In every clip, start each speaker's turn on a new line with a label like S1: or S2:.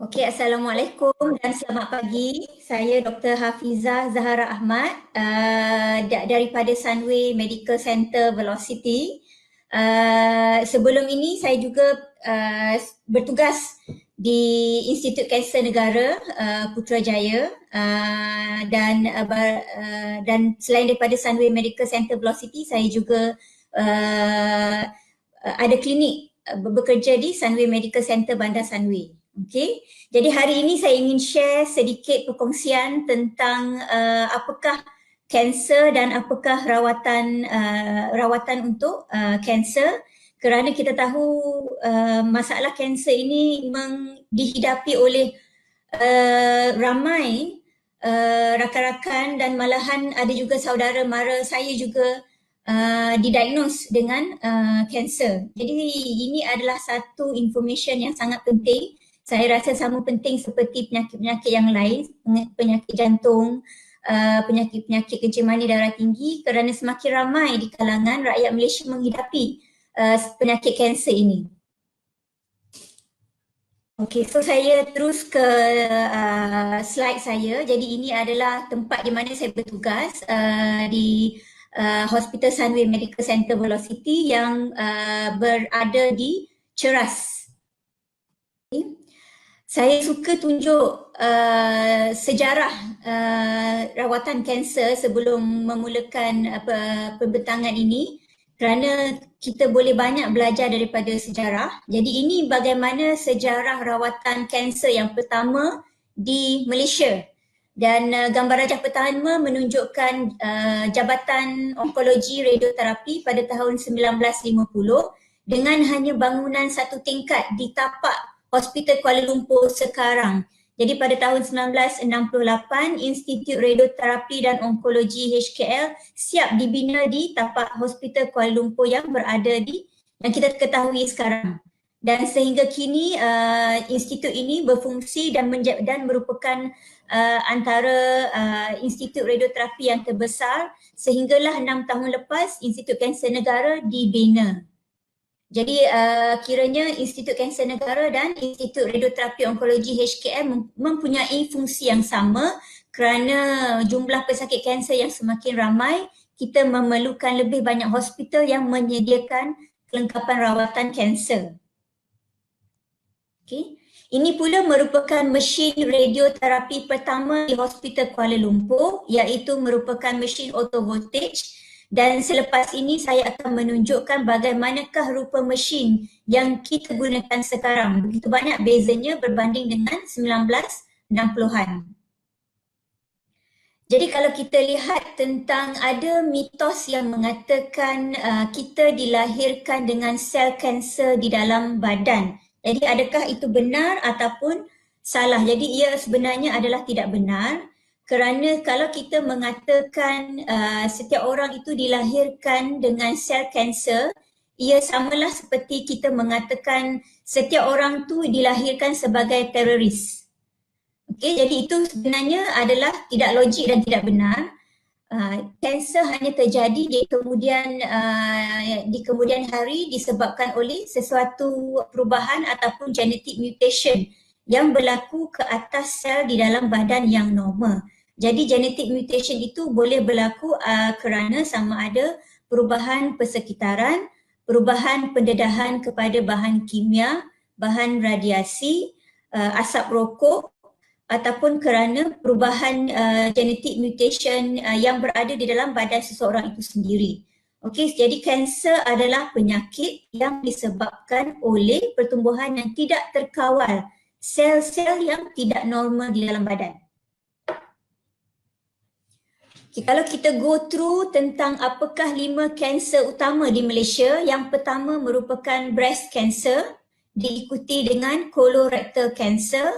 S1: Okey, Assalamualaikum dan selamat pagi. Saya Dr. Hafizah Zahara Ahmad daripada Sunway Medical Center Velocity. Sebelum ini saya juga bertugas di Institut Kanser Negara Putrajaya dan selain daripada Sunway Medical Center Velocity, saya juga ada klinik bekerja di Sunway Medical Center Bandar Sunway. Okey, jadi hari ini saya ingin share sedikit perkongsian tentang apakah kanser dan apakah rawatan untuk kanser, kerana kita tahu masalah kanser ini dihidapi oleh ramai rakan-rakan dan malahan ada juga saudara mara saya juga didiagnose dengan kanser. Jadi ini adalah satu information yang sangat penting. Saya rasa sama penting seperti penyakit-penyakit yang lain, penyakit jantung, penyakit-penyakit kencing manis darah tinggi, kerana semakin ramai di kalangan rakyat Malaysia menghidapi penyakit kanser ini. Okey, so saya terus ke slide saya. Jadi ini adalah tempat di mana saya bertugas di Hospital Sunway Medical Center Velocity yang berada di Ceras. Okay. Saya suka tunjuk sejarah rawatan kanser sebelum memulakan pembentangan ini, kerana kita boleh banyak belajar daripada sejarah. Jadi ini bagaimana sejarah rawatan kanser yang pertama di Malaysia. Dan gambar rajah pertama menunjukkan Jabatan Onkologi Radioterapi pada tahun 1950 dengan hanya bangunan satu tingkat di tapak Hospital Kuala Lumpur sekarang. Jadi pada tahun 1968, Institut Radioterapi dan Onkologi HKL siap dibina di tapak Hospital Kuala Lumpur yang berada yang kita ketahui sekarang. Dan sehingga kini institut ini berfungsi dan merupakan antara institut radioterapi yang terbesar, sehinggalah 6 tahun lepas Institut Kanser Negara dibina. Jadi kiranya Institut Kanser Negara dan Institut Radioterapi Onkologi HKL mempunyai fungsi yang sama, kerana jumlah pesakit kanser yang semakin ramai, kita memerlukan lebih banyak hospital yang menyediakan kelengkapan rawatan kanser. Okay. Ini pula merupakan mesin radioterapi pertama di Hospital Kuala Lumpur, iaitu merupakan mesin auto voltage. Dan selepas ini saya akan menunjukkan bagaimanakah rupa mesin yang kita gunakan sekarang. Begitu banyak bezanya berbanding dengan 1960-an. Jadi kalau kita lihat tentang ada mitos yang mengatakan kita dilahirkan dengan sel kanser di dalam badan. Jadi adakah itu benar ataupun salah? Jadi ia sebenarnya adalah tidak benar. Kerana kalau kita mengatakan setiap orang itu dilahirkan dengan sel kanser, ia samalah seperti kita mengatakan setiap orang tu dilahirkan sebagai teroris. Okey, jadi itu sebenarnya adalah tidak logik dan tidak benar. Kanser hanya terjadi di kemudian hari disebabkan oleh sesuatu perubahan ataupun genetic mutation yang berlaku ke atas sel di dalam badan yang normal. Jadi genetic mutation itu boleh berlaku kerana sama ada perubahan persekitaran, perubahan pendedahan kepada bahan kimia, bahan radiasi, asap rokok, ataupun kerana perubahan genetic mutation yang berada di dalam badan seseorang itu sendiri. Okey, jadi kanser adalah penyakit yang disebabkan oleh pertumbuhan yang tidak terkawal, sel-sel yang tidak normal di dalam badan. Okay, kalau kita go through tentang apakah 5 kanser utama di Malaysia, yang pertama merupakan breast cancer, diikuti dengan colorectal cancer,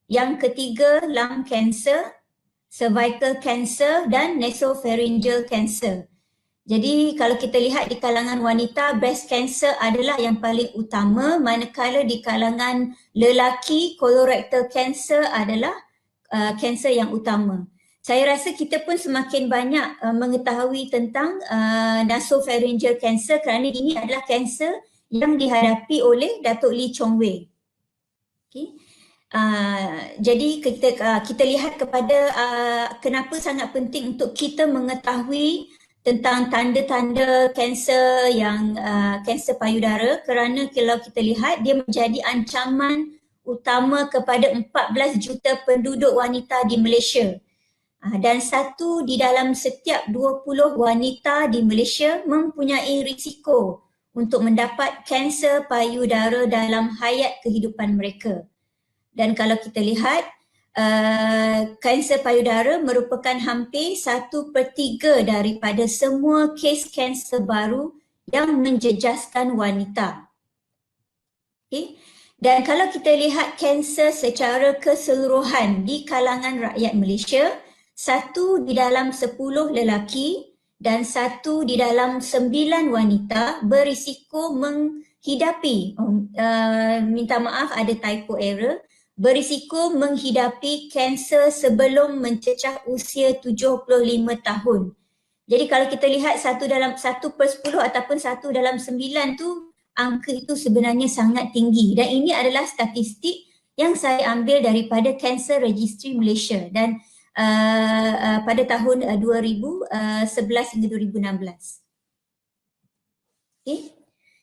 S1: yang ketiga lung cancer, cervical cancer dan nasopharyngeal cancer. Jadi kalau kita lihat di kalangan wanita, breast cancer adalah yang paling utama, manakala di kalangan lelaki, colorectal cancer adalah kanser yang utama. Saya rasa kita pun semakin banyak mengetahui tentang nasopharyngeal cancer kerana ini adalah kanser yang dihadapi oleh Datuk Lee Chong Wei. Okay. Jadi kita lihat kepada kenapa sangat penting untuk kita mengetahui tentang tanda-tanda kanser yang kanser payudara, kerana kalau kita lihat dia menjadi ancaman utama kepada 14 juta penduduk wanita di Malaysia. Dan satu di dalam setiap 20 wanita di Malaysia mempunyai risiko untuk mendapat kanser payudara dalam hayat kehidupan mereka. Dan kalau kita lihat, kanser payudara merupakan hampir 1/3 daripada semua kes kanser baru yang menjejaskan wanita. Okay. Dan kalau kita lihat kanser secara keseluruhan di kalangan rakyat Malaysia, 1 di dalam 10 lelaki dan 1 di dalam 9 wanita berisiko menghidapi, minta maaf ada typo error, berisiko menghidapi kanser sebelum mencecah usia 75 tahun. Jadi kalau kita lihat 1/10 ataupun 1/9 tu, angka itu sebenarnya sangat tinggi, dan ini adalah statistik yang saya ambil daripada Cancer Registry Malaysia dan pada tahun 2011 hingga 2016. Okay.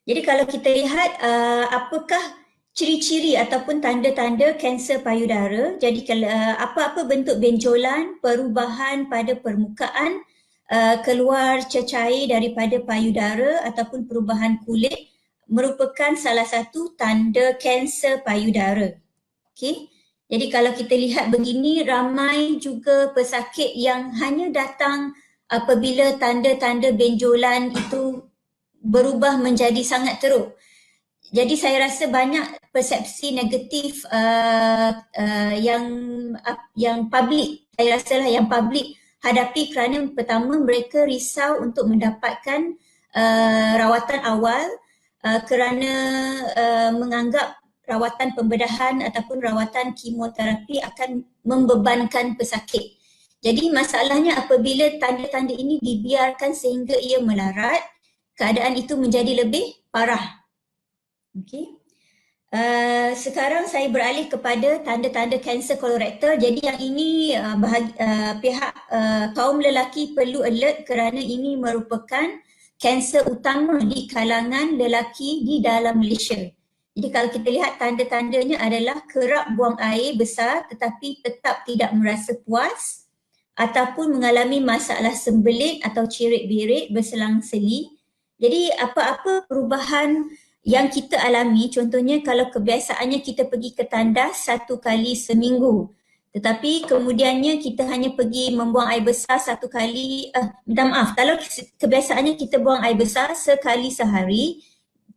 S1: Jadi kalau kita lihat apakah ciri-ciri ataupun tanda-tanda kanser payudara, jadi apa-apa bentuk benjolan, perubahan pada permukaan, keluar cecair daripada payudara ataupun perubahan kulit merupakan salah satu tanda kanser payudara. Okay. Jadi kalau kita lihat begini, ramai juga pesakit yang hanya datang apabila tanda-tanda benjolan itu berubah menjadi sangat teruk. Jadi saya rasa banyak persepsi negatif yang publik, saya rasa lah yang publik hadapi, kerana pertama mereka risau untuk mendapatkan rawatan awal kerana menganggap rawatan pembedahan ataupun rawatan kemoterapi akan membebankan pesakit. Jadi masalahnya apabila tanda-tanda ini dibiarkan sehingga ia melarat, keadaan itu menjadi lebih parah. Okay. Sekarang saya beralih kepada tanda-tanda kanser kolorektal. Jadi yang ini pihak kaum lelaki perlu alert kerana ini merupakan kanser utama di kalangan lelaki di dalam Malaysia. Jadi kalau kita lihat tanda-tandanya adalah kerap buang air besar tetapi tetap tidak merasa puas, ataupun mengalami masalah sembelit atau cirit-birit berselang-seli. Jadi apa-apa perubahan yang kita alami, contohnya kalau kebiasaannya kita pergi ke tandas 1 kali seminggu, tetapi kemudiannya kita hanya pergi membuang air besar 1 kali, kalau kebiasaannya kita buang air besar sekali sehari,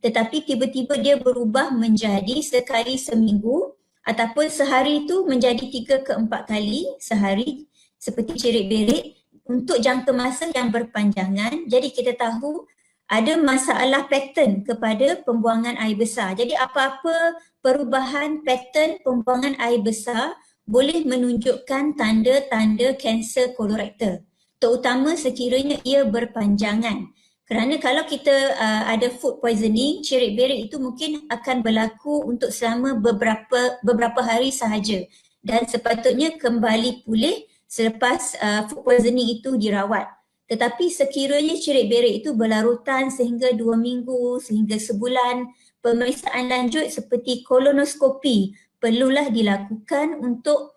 S1: tetapi tiba-tiba dia berubah menjadi sekali seminggu, ataupun sehari itu menjadi 3 ke 4 kali sehari, seperti cirit-berit, untuk jangka masa yang berpanjangan, jadi kita tahu ada masalah pattern kepada pembuangan air besar. Jadi apa-apa perubahan pattern pembuangan air besar boleh menunjukkan tanda-tanda kanser kolorektal, terutama sekiranya ia berpanjangan. Kerana kalau kita ada food poisoning, cirit-berit itu mungkin akan berlaku untuk selama beberapa hari sahaja dan sepatutnya kembali pulih selepas food poisoning itu dirawat. Tetapi sekiranya cirit-berit itu berlarutan sehingga 2 minggu, sehingga sebulan, pemeriksaan lanjut seperti kolonoskopi perlulah dilakukan untuk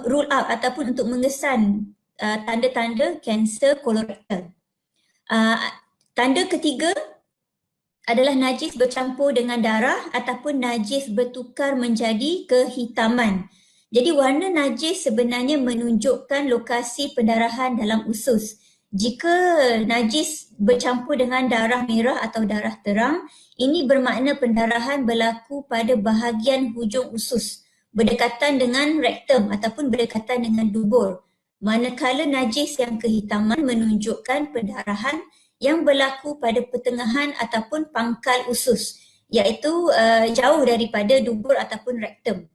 S1: rule out ataupun untuk mengesan tanda-tanda kanser kolorektal. Tanda ketiga adalah najis bercampur dengan darah ataupun najis bertukar menjadi kehitaman. Jadi warna najis sebenarnya menunjukkan lokasi pendarahan dalam usus. Jika najis bercampur dengan darah merah atau darah terang, ini bermakna pendarahan berlaku pada bahagian hujung usus, berdekatan dengan rektum ataupun berdekatan dengan dubur. Manakala najis yang kehitaman menunjukkan pendarahan yang berlaku pada pertengahan ataupun pangkal usus, iaitu jauh daripada dubur ataupun rektum.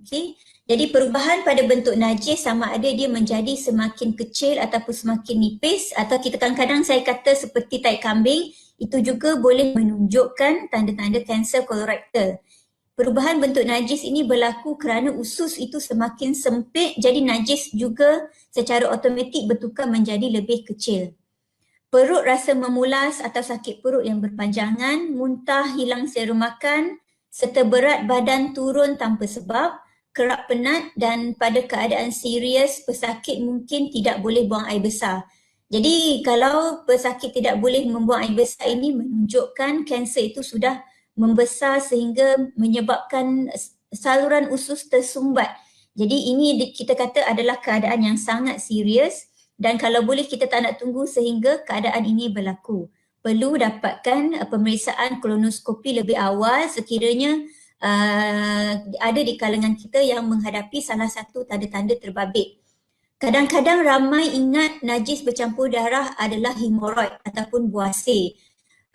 S1: Okay. Jadi perubahan pada bentuk najis sama ada dia menjadi semakin kecil ataupun semakin nipis, atau kita kadang-kadang saya kata seperti tai kambing, itu juga boleh menunjukkan tanda-tanda kanser kolorektal. Perubahan bentuk najis ini berlaku kerana usus itu semakin sempit, jadi najis juga secara automatik bertukar menjadi lebih kecil. Perut rasa memulas atau sakit perut yang berpanjangan, muntah, hilang selera makan, serta berat badan turun tanpa sebab, kerap penat dan pada keadaan serius pesakit mungkin tidak boleh buang air besar. Jadi kalau pesakit tidak boleh membuang air besar ini menunjukkan kanser itu sudah membesar sehingga menyebabkan saluran usus tersumbat. Jadi ini kita kata adalah keadaan yang sangat serius dan kalau boleh kita tak nak tunggu sehingga keadaan ini berlaku. Perlu dapatkan pemeriksaan kolonoskopi lebih awal sekiranya ada di kalangan kita yang menghadapi salah satu tanda-tanda terbabit. Kadang-kadang ramai ingat najis bercampur darah adalah hemoroid ataupun buasir.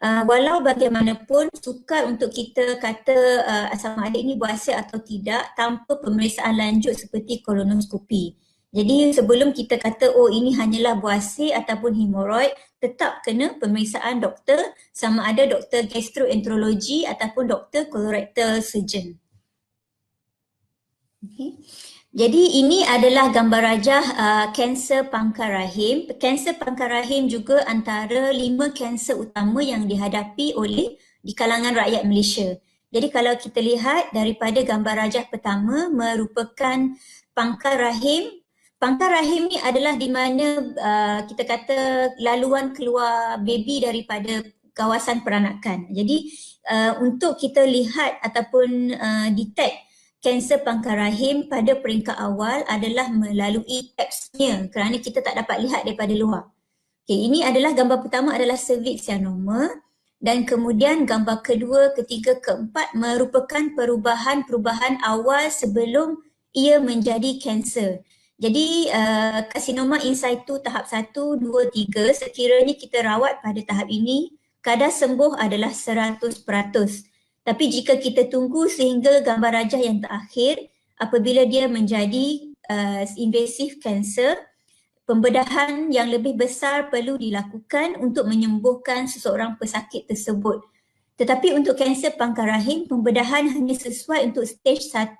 S1: Walau bagaimanapun sukar untuk kita kata sama ada ini buasir atau tidak tanpa pemeriksaan lanjut seperti kolonoskopi. Jadi sebelum kita kata oh ini hanyalah buasir ataupun hemoroid, tetap kena pemeriksaan doktor sama ada doktor gastroenterologi ataupun doktor colorectal surgeon. Okay. Jadi ini adalah gambar rajah kanser pangkal rahim. Kanser pangkal rahim juga antara 5 kanser utama yang dihadapi oleh di kalangan rakyat Malaysia. Jadi kalau kita lihat daripada gambar rajah pertama merupakan pangkal rahim. Pangkal rahim ni adalah di mana kita kata laluan keluar baby daripada kawasan peranakan. Jadi untuk kita lihat ataupun detect kanser pangkal rahim pada peringkat awal adalah melalui pap smear kerana kita tak dapat lihat daripada luar. Okay, ini adalah gambar pertama adalah cervix yang normal dan kemudian gambar kedua, ketiga, keempat merupakan perubahan-perubahan awal sebelum ia menjadi kanser. Jadi karsinoma in situ tahap 1, 2, 3 sekiranya kita rawat pada tahap ini kadar sembuh adalah 100%. Tapi jika kita tunggu sehingga gambar rajah yang terakhir, apabila dia menjadi invasive cancer, pembedahan yang lebih besar perlu dilakukan untuk menyembuhkan seseorang pesakit tersebut. Tetapi untuk kanser pangkal rahim, pembedahan hanya sesuai untuk stage 1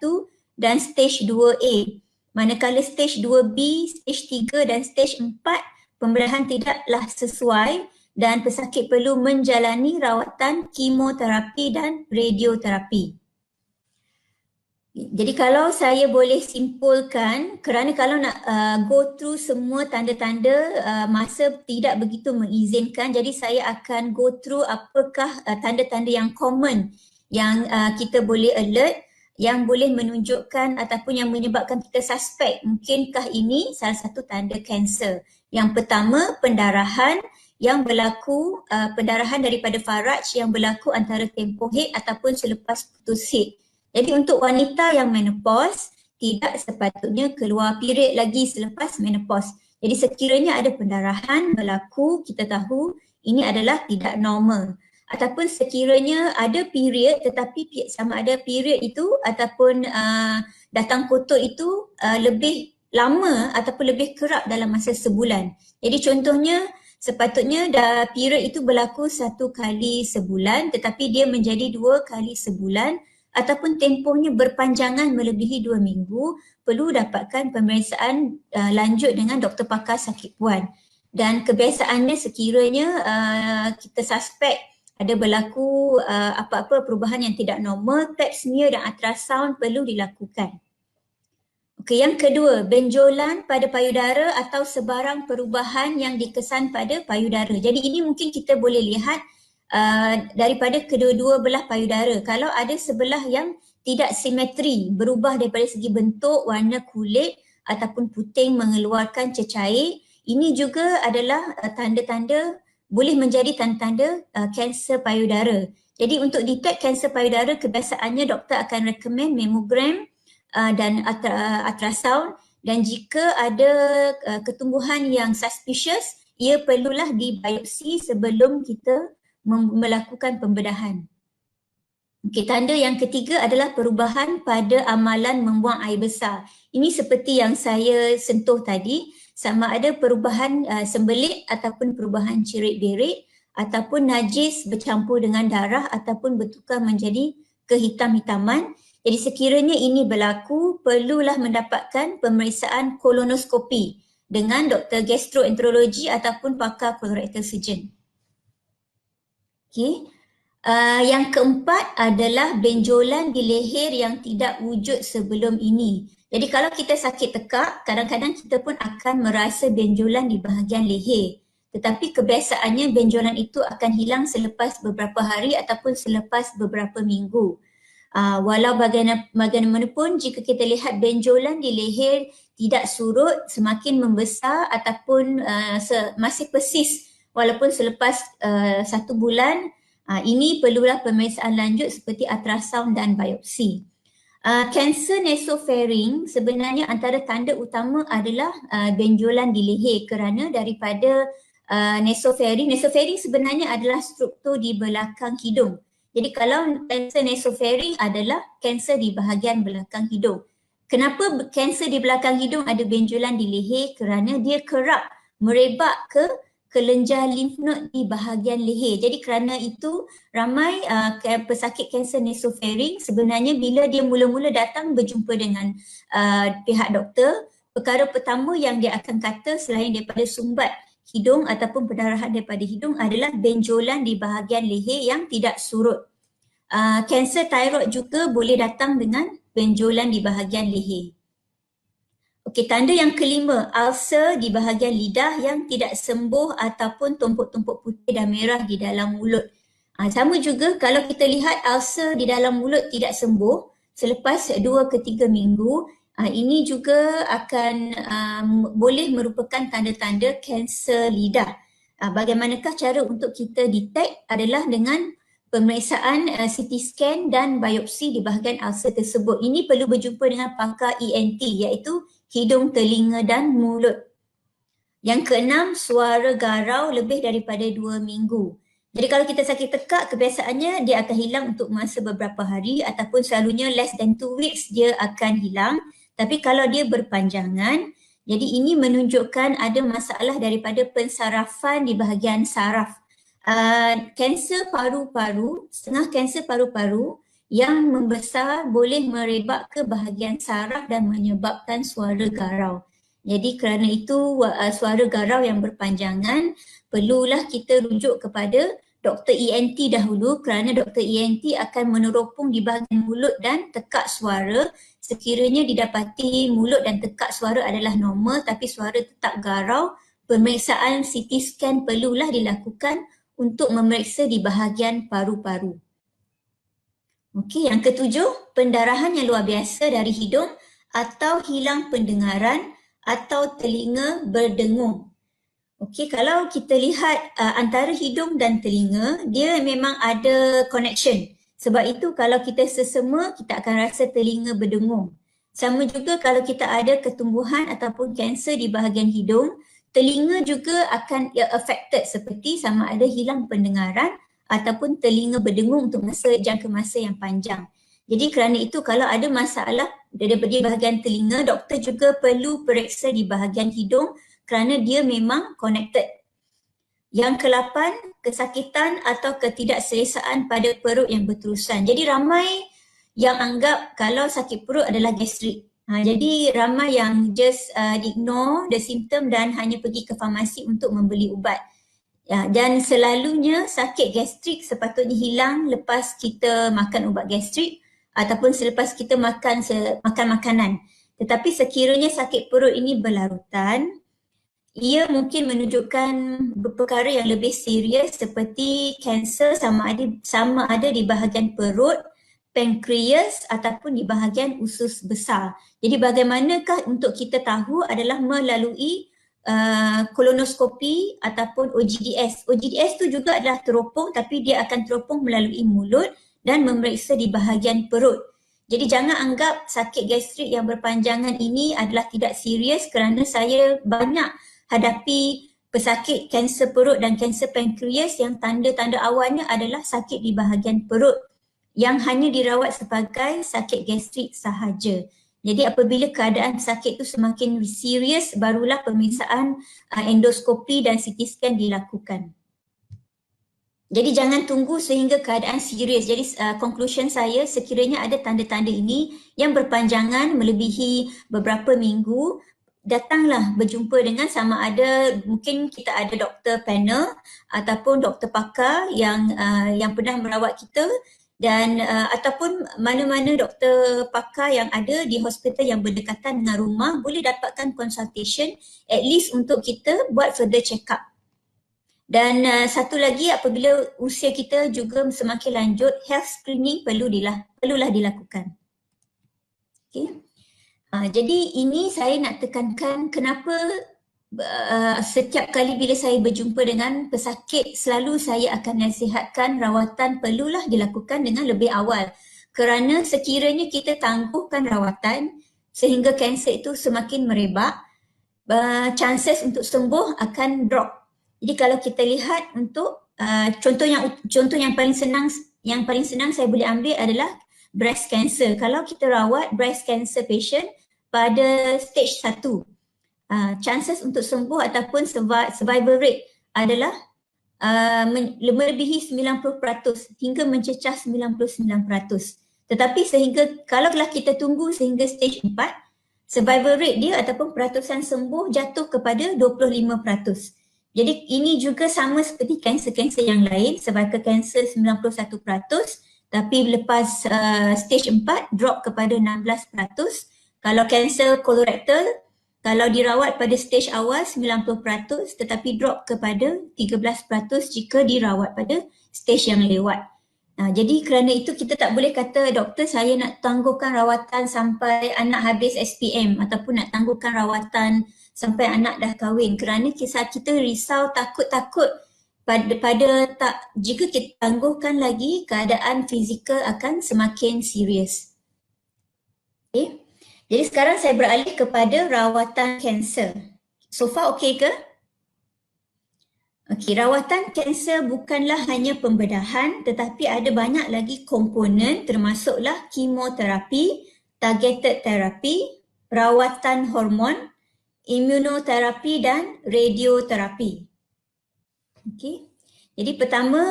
S1: dan stage 2A. Manakala stage 2B, stage 3 dan stage 4, pembedahan tidaklah sesuai dan pesakit perlu menjalani rawatan kemoterapi dan radioterapi. Jadi kalau saya boleh simpulkan, kerana kalau nak go through semua tanda-tanda masa tidak begitu mengizinkan, jadi saya akan go through apakah tanda-tanda yang common yang kita boleh alert, yang boleh menunjukkan ataupun yang menyebabkan kita suspek mungkinkah ini salah satu tanda kanser. Yang pertama, pendarahan yang berlaku, pendarahan daripada faraj yang berlaku antara tempoh haid ataupun selepas putus haid. Jadi untuk wanita yang menopause, tidak sepatutnya keluar period lagi selepas menopause. Jadi sekiranya ada pendarahan berlaku, kita tahu ini adalah tidak normal. Ataupun sekiranya ada period tetapi sama ada period itu ataupun datang kotor itu lebih lama ataupun lebih kerap dalam masa sebulan. Jadi contohnya sepatutnya period itu berlaku 1 kali sebulan tetapi dia menjadi 2 kali sebulan ataupun tempohnya berpanjangan melebihi 2 minggu, perlu dapatkan pemeriksaan lanjut dengan doktor pakar sakit puan. Dan kebiasaannya sekiranya kita suspek ada berlaku apa-apa perubahan yang tidak normal, pap smear dan ultrasound perlu dilakukan. Okey, yang kedua, benjolan pada payudara atau sebarang perubahan yang dikesan pada payudara. Jadi ini mungkin kita boleh lihat daripada kedua-dua belah payudara. Kalau ada sebelah yang tidak simetri, berubah daripada segi bentuk, warna kulit ataupun puting mengeluarkan cecair, ini juga adalah tanda-tanda, boleh menjadi tanda-tanda kanser payudara. Jadi untuk detect kanser payudara, kebiasaannya doktor akan recommend mammogram dan ultrasound, dan jika ada ketumbuhan yang suspicious, ia perlulah dibiopsi sebelum kita melakukan pembedahan. Okey, tanda yang ketiga adalah perubahan pada amalan membuang air besar. Ini seperti yang saya sentuh tadi, sama ada perubahan sembelit ataupun perubahan cirit-berit ataupun najis bercampur dengan darah ataupun bertukar menjadi kehitam-hitaman. Jadi sekiranya ini berlaku, perlulah mendapatkan pemeriksaan kolonoskopi dengan doktor gastroenterologi ataupun pakar colorectal surgeon. Okey. Yang keempat adalah benjolan di leher yang tidak wujud sebelum ini. Jadi kalau kita sakit tekak, kadang-kadang kita pun akan merasa benjolan di bahagian leher. Tetapi kebiasaannya benjolan itu akan hilang selepas beberapa hari ataupun selepas beberapa minggu. Walau bagaimanapun jika kita lihat benjolan di leher tidak surut, semakin membesar ataupun masih persis walaupun selepas 1 bulan, ini perlulah pemeriksaan lanjut seperti ultrasound dan biopsi. Kanser nasopharynx sebenarnya antara tanda utama adalah benjolan di leher kerana daripada nasopharynx sebenarnya adalah struktur di belakang hidung. Jadi kalau kanser nasopharynx adalah kanser di bahagian belakang hidung. Kenapa kanser di belakang hidung ada benjolan di leher? Kerana dia kerap merebak ke kelenjar lymph node di bahagian leher. Jadi kerana itu ramai pesakit kanser nasopharynx sebenarnya bila dia mula-mula datang berjumpa dengan pihak doktor, perkara pertama yang dia akan kata selain daripada sumbat hidung ataupun pendarahan daripada hidung adalah benjolan di bahagian leher yang tidak surut. Kanser thyroid juga boleh datang dengan benjolan di bahagian leher. Okey, tanda yang kelima, ulcer di bahagian lidah yang tidak sembuh ataupun tumpuk-tumpuk putih dan merah di dalam mulut. Sama juga kalau kita lihat ulcer di dalam mulut tidak sembuh selepas 2 ke 3 minggu, ini juga akan boleh merupakan tanda-tanda kanser lidah. Bagaimanakah cara untuk kita detect adalah dengan pemeriksaan CT scan dan biopsi di bahagian ulcer tersebut. Ini perlu berjumpa dengan pakar ENT iaitu hidung, telinga dan mulut. Yang keenam, suara garau lebih daripada 2 minggu. Jadi kalau kita sakit tekak, kebiasaannya dia akan hilang untuk masa beberapa hari ataupun selalunya less than 2 weeks dia akan hilang. Tapi kalau dia berpanjangan, jadi ini menunjukkan ada masalah daripada pensarafan di bahagian saraf. Kanser paru-paru, setengah kanser paru-paru yang membesar boleh merebak ke bahagian saraf dan menyebabkan suara garau. Jadi kerana itu suara garau yang berpanjangan, perlulah kita rujuk kepada Dr. ENT dahulu kerana Dr. ENT akan meneropong di bahagian mulut dan tekak suara. Sekiranya didapati mulut dan tekak suara adalah normal tapi suara tetap garau, pemeriksaan CT scan perlulah dilakukan untuk memeriksa di bahagian paru-paru. Okey, yang ketujuh, pendarahan yang luar biasa dari hidung atau hilang pendengaran atau telinga berdengung. Okey, kalau kita lihat antara hidung dan telinga, dia memang ada connection. Sebab itu kalau kita sesama, kita akan rasa telinga berdengung. Sama juga kalau kita ada ketumbuhan ataupun kanser di bahagian hidung, telinga juga akan affected seperti sama ada hilang pendengaran ataupun telinga berdengung untuk jangka masa yang panjang. Jadi kerana itu kalau ada masalah daripada bahagian telinga, doktor juga perlu periksa di bahagian hidung kerana dia memang connected. Yang ke-8, kesakitan atau ketidakselesaan pada perut yang berterusan. Jadi ramai yang anggap kalau sakit perut adalah gastrik. Jadi ramai yang just ignore the symptom dan hanya pergi ke farmasi untuk membeli ubat. Dan selalunya sakit gastrik sepatutnya hilang lepas kita makan ubat gastrik ataupun selepas kita makan makanan. Tetapi sekiranya sakit perut ini berlarutan, ia mungkin menunjukkan perkara yang lebih serius seperti kanser sama ada di bahagian perut, pankreas ataupun di bahagian usus besar. Jadi bagaimanakah untuk kita tahu adalah melalui kolonoskopi ataupun OGDS. OGDS tu juga adalah teropong tapi dia akan teropong melalui mulut dan memeriksa di bahagian perut. Jadi jangan anggap sakit gastrik yang berpanjangan ini adalah tidak serius kerana saya banyak hadapi pesakit kanser perut dan kanser pankreas yang tanda-tanda awalnya adalah sakit di bahagian perut yang hanya dirawat sebagai sakit gastrik sahaja. Jadi apabila keadaan pesakit itu semakin serius, barulah pemeriksaan endoskopi dan CT scan dilakukan. Jadi jangan tunggu sehingga keadaan serius. Jadi conclusion saya, sekiranya ada tanda-tanda ini yang berpanjangan melebihi beberapa minggu, datanglah berjumpa dengan sama ada mungkin kita ada doktor panel ataupun doktor pakar yang pernah merawat kita, dan ataupun mana-mana doktor pakar yang ada di hospital yang berdekatan dengan rumah boleh dapatkan consultation at least untuk kita buat further check up. Dan satu lagi, apabila usia kita juga semakin lanjut, health screening perlulah dilakukan. Okay. Jadi ini saya nak tekankan kenapa setiap kali bila saya berjumpa dengan pesakit, selalu saya akan nasihatkan rawatan perlulah dilakukan dengan lebih awal. Kerana sekiranya kita tangguhkan rawatan sehingga kanser itu semakin merebak, chances untuk sembuh akan drop. Jadi kalau kita lihat untuk contoh yang paling senang saya boleh ambil adalah breast cancer. Kalau kita rawat breast cancer patient pada stage 1, chances untuk sembuh ataupun survival rate adalah melebihi 90% hingga mencecah 99%. Tetapi kalaulah kita tunggu sehingga stage 4, survival rate dia ataupun peratusan sembuh jatuh kepada 25%. Jadi ini juga sama seperti kanser-kanser yang lain, cervical cancer 91%, tapi lepas stage 4 drop kepada 16%. Kalau kanser kolorektal, kalau dirawat pada stage awal 90%, tetapi drop kepada 13% jika dirawat pada stage yang lewat. Jadi kerana itu kita tak boleh kata doktor saya nak tangguhkan rawatan sampai anak habis SPM ataupun nak tangguhkan rawatan sampai anak dah kahwin, kerana kita risau takut jika kita tangguhkan lagi keadaan fizikal akan semakin serius. Okay. Jadi sekarang saya beralih kepada rawatan kanser. So far okey ke? Okey, rawatan kanser bukanlah hanya pembedahan tetapi ada banyak lagi komponen, termasuklah kemoterapi, targeted therapy, rawatan hormon, imunoterapi dan radioterapi. Okey. Jadi pertama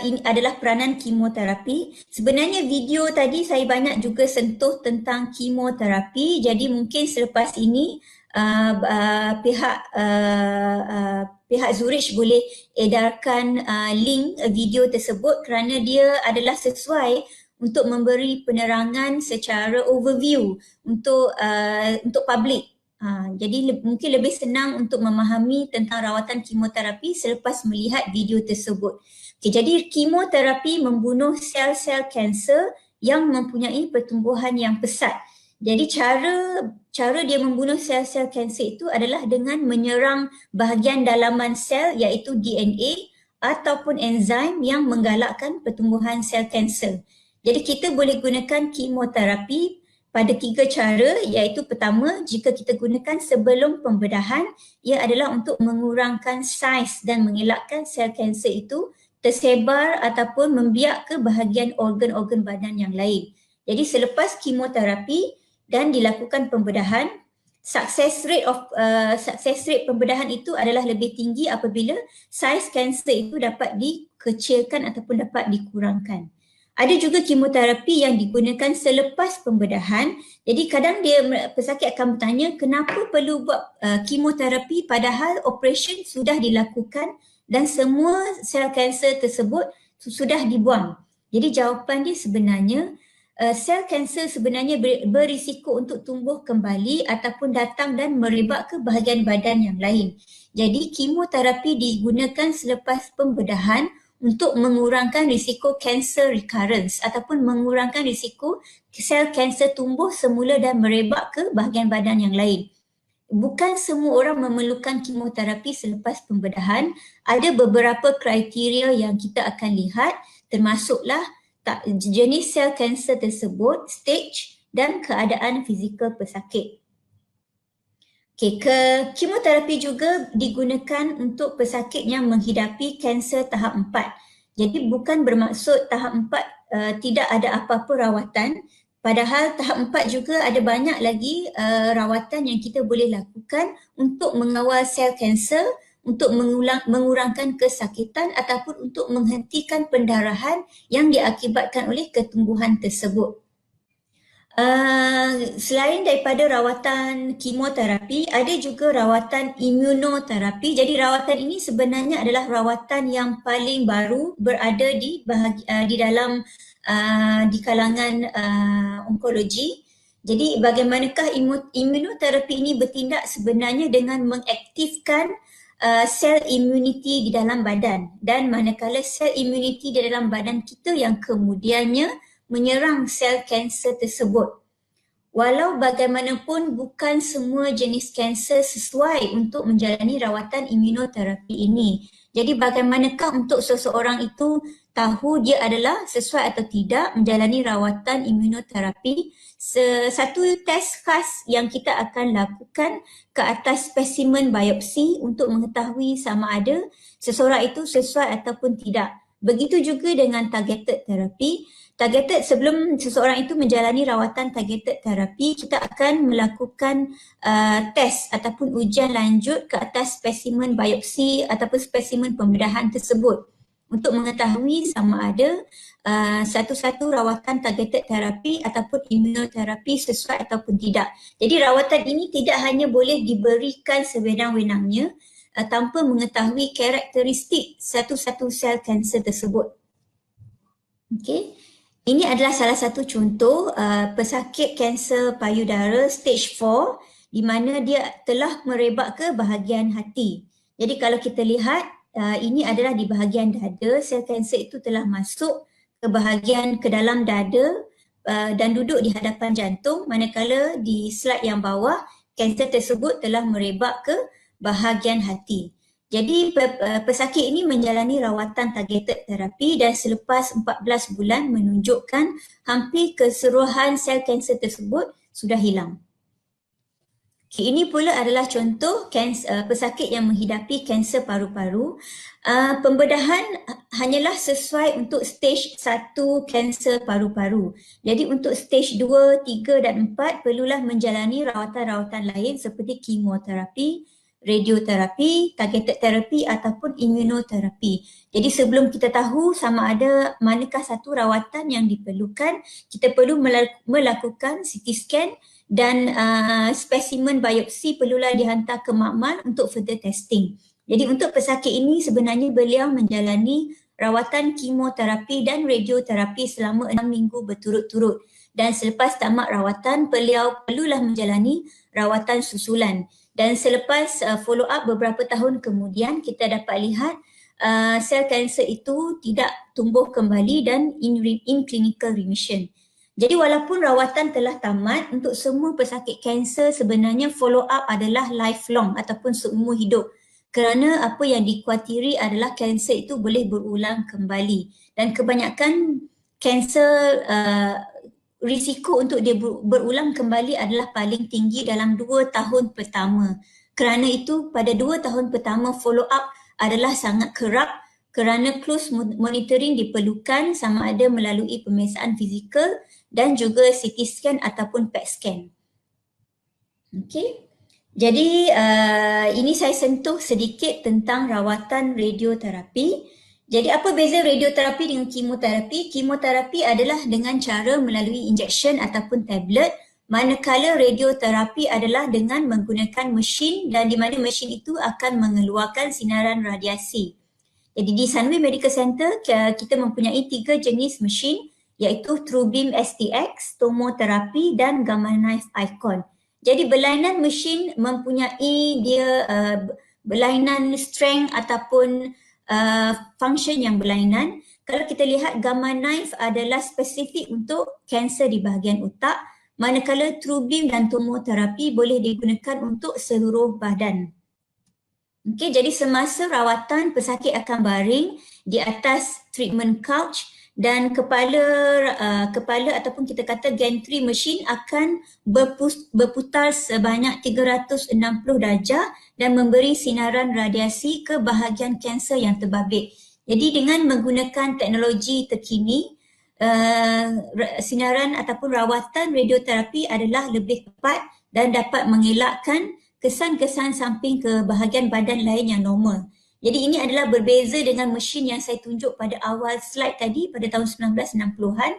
S1: ini adalah peranan kemoterapi. Sebenarnya video tadi saya banyak juga sentuh tentang kemoterapi. Jadi mungkin selepas ini pihak Zurich boleh edarkan link video tersebut kerana dia adalah sesuai untuk memberi penerangan secara overview untuk publik. Jadi mungkin lebih senang untuk memahami tentang rawatan kemoterapi selepas melihat video tersebut. Okay, jadi kemoterapi membunuh sel-sel kanser yang mempunyai pertumbuhan yang pesat. Jadi cara dia membunuh sel-sel kanser itu adalah dengan menyerang bahagian dalaman sel iaitu DNA ataupun enzim yang menggalakkan pertumbuhan sel kanser. Jadi kita boleh gunakan kemoterapi pada 3 cara, iaitu pertama, jika kita gunakan sebelum pembedahan, ia adalah untuk mengurangkan saiz dan mengelakkan sel kanser itu tersebar ataupun membiak ke bahagian organ-organ badan yang lain. Jadi selepas kemoterapi dan dilakukan pembedahan, success rate pembedahan itu adalah lebih tinggi apabila saiz kanser itu dapat dikecilkan ataupun dapat dikurangkan. Ada juga kemoterapi yang digunakan selepas pembedahan. Jadi kadang pesakit akan bertanya kenapa perlu buat kemoterapi padahal operation sudah dilakukan dan semua sel kanser tersebut sudah dibuang. Jadi jawapan dia sebenarnya sel kanser sebenarnya berisiko untuk tumbuh kembali ataupun datang dan merebak ke bahagian badan yang lain. Jadi kemoterapi digunakan selepas pembedahan untuk mengurangkan risiko cancer recurrence ataupun mengurangkan risiko sel kanser tumbuh semula dan merebak ke bahagian badan yang lain. Bukan semua orang memerlukan kemoterapi selepas pembedahan. Ada beberapa kriteria yang kita akan lihat, termasuklah jenis sel kanser tersebut, stage dan keadaan fizikal pesakit. Okay, kemoterapi juga digunakan untuk pesakit yang menghidapi kanser tahap 4. Jadi bukan bermaksud tahap 4 tidak ada apa-apa rawatan. Padahal tahap 4 juga ada banyak lagi rawatan yang kita boleh lakukan untuk mengawal sel kanser untuk mengurangkan kesakitan ataupun untuk menghentikan pendarahan yang diakibatkan oleh ketumbuhan tersebut. Selain daripada rawatan kemoterapi, ada juga rawatan imunoterapi. Jadi rawatan ini sebenarnya adalah rawatan yang paling baru berada di dalam di kalangan onkologi. Jadi bagaimanakah imunoterapi ini bertindak sebenarnya dengan mengaktifkan sel immunity di dalam badan, dan manakala sel immunity di dalam badan kita yang kemudiannya menyerang sel kanser tersebut. Walau bagaimanapun bukan semua jenis kanser sesuai untuk menjalani rawatan imunoterapi ini. Jadi bagaimanakah untuk seseorang itu tahu dia adalah sesuai atau tidak menjalani rawatan imunoterapi? Satu tes khas yang kita akan lakukan ke atas spesimen biopsi untuk mengetahui sama ada seseorang itu sesuai ataupun tidak. Begitu juga dengan targeted therapy. Targeted, sebelum seseorang itu menjalani rawatan targeted terapi, kita akan melakukan test ataupun ujian lanjut ke atas spesimen biopsi ataupun spesimen pembedahan tersebut untuk mengetahui sama ada satu-satu rawatan targeted terapi ataupun imunoterapi sesuai ataupun tidak. Jadi rawatan ini tidak hanya boleh diberikan sewenang-wenangnya tanpa mengetahui karakteristik satu-satu sel kanser tersebut. Okey. Ini adalah salah satu contoh pesakit kanser payudara stage 4 di mana dia telah merebak ke bahagian hati. Jadi kalau kita lihat ini adalah di bahagian dada, sel kanser itu telah masuk ke dalam dada dan duduk di hadapan jantung, manakala di slide yang bawah kanser tersebut telah merebak ke bahagian hati. Jadi pesakit ini menjalani rawatan targeted terapi dan selepas 14 bulan menunjukkan hampir keseluruhan sel kanser tersebut sudah hilang. Okay, ini pula adalah contoh pesakit yang menghidapi kanser paru-paru. Pembedahan hanyalah sesuai untuk stage 1 kanser paru-paru. Jadi untuk stage 2, 3 dan 4 perlulah menjalani rawatan-rawatan lain seperti kemoterapi, radioterapi, targeted therapy ataupun imunoterapi. Jadi sebelum kita tahu sama ada manakah satu rawatan yang diperlukan, kita perlu melakukan CT scan dan spesimen biopsi perlulah dihantar ke makmal untuk further testing. Jadi untuk pesakit ini sebenarnya beliau menjalani rawatan kemoterapi dan radioterapi selama 6 minggu berturut-turut. Dan selepas tamat rawatan, beliau perlulah menjalani rawatan susulan. Dan selepas follow up beberapa tahun kemudian, kita dapat lihat sel kanser itu tidak tumbuh kembali dan in clinical remission. Jadi walaupun rawatan telah tamat, untuk semua pesakit kanser sebenarnya follow up adalah lifelong ataupun seumur hidup. Kerana apa yang dikhawatiri adalah kanser itu boleh berulang kembali. Dan kebanyakan kanser risiko untuk dia berulang kembali adalah paling tinggi dalam 2 tahun pertama. Kerana itu pada 2 tahun pertama follow up adalah sangat kerap kerana close monitoring diperlukan sama ada melalui pemeriksaan fizikal dan juga CT scan ataupun PET scan. Okey. Jadi ini saya sentuh sedikit tentang rawatan radioterapi. Jadi apa beza radioterapi dengan kemoterapi? Kemoterapi adalah dengan cara melalui injection ataupun tablet, manakala radioterapi adalah dengan menggunakan mesin dan di mana mesin itu akan mengeluarkan sinaran radiasi. Jadi di Sunway Medical Center kita mempunyai 3 jenis mesin iaitu TrueBeam STX, tomoterapi dan Gamma Knife Icon. Jadi berlainan mesin mempunyai dia berlainan strength ataupun function yang berlainan. Kalau kita lihat Gamma Knife adalah spesifik untuk kanser di bahagian otak, manakala TrueBeam dan tomoterapi boleh digunakan untuk seluruh badan. Okey, jadi semasa rawatan pesakit akan baring di atas treatment couch dan kepala ataupun kita kata gantry machine akan berputar sebanyak 360 darjah dan memberi sinaran radiasi ke bahagian kanser yang terbabit. Jadi dengan menggunakan teknologi terkini, sinaran ataupun rawatan radioterapi adalah lebih tepat dan dapat mengelakkan kesan-kesan samping ke bahagian badan lain yang normal. Jadi ini adalah berbeza dengan mesin yang saya tunjuk pada awal slide tadi pada tahun 1960-an.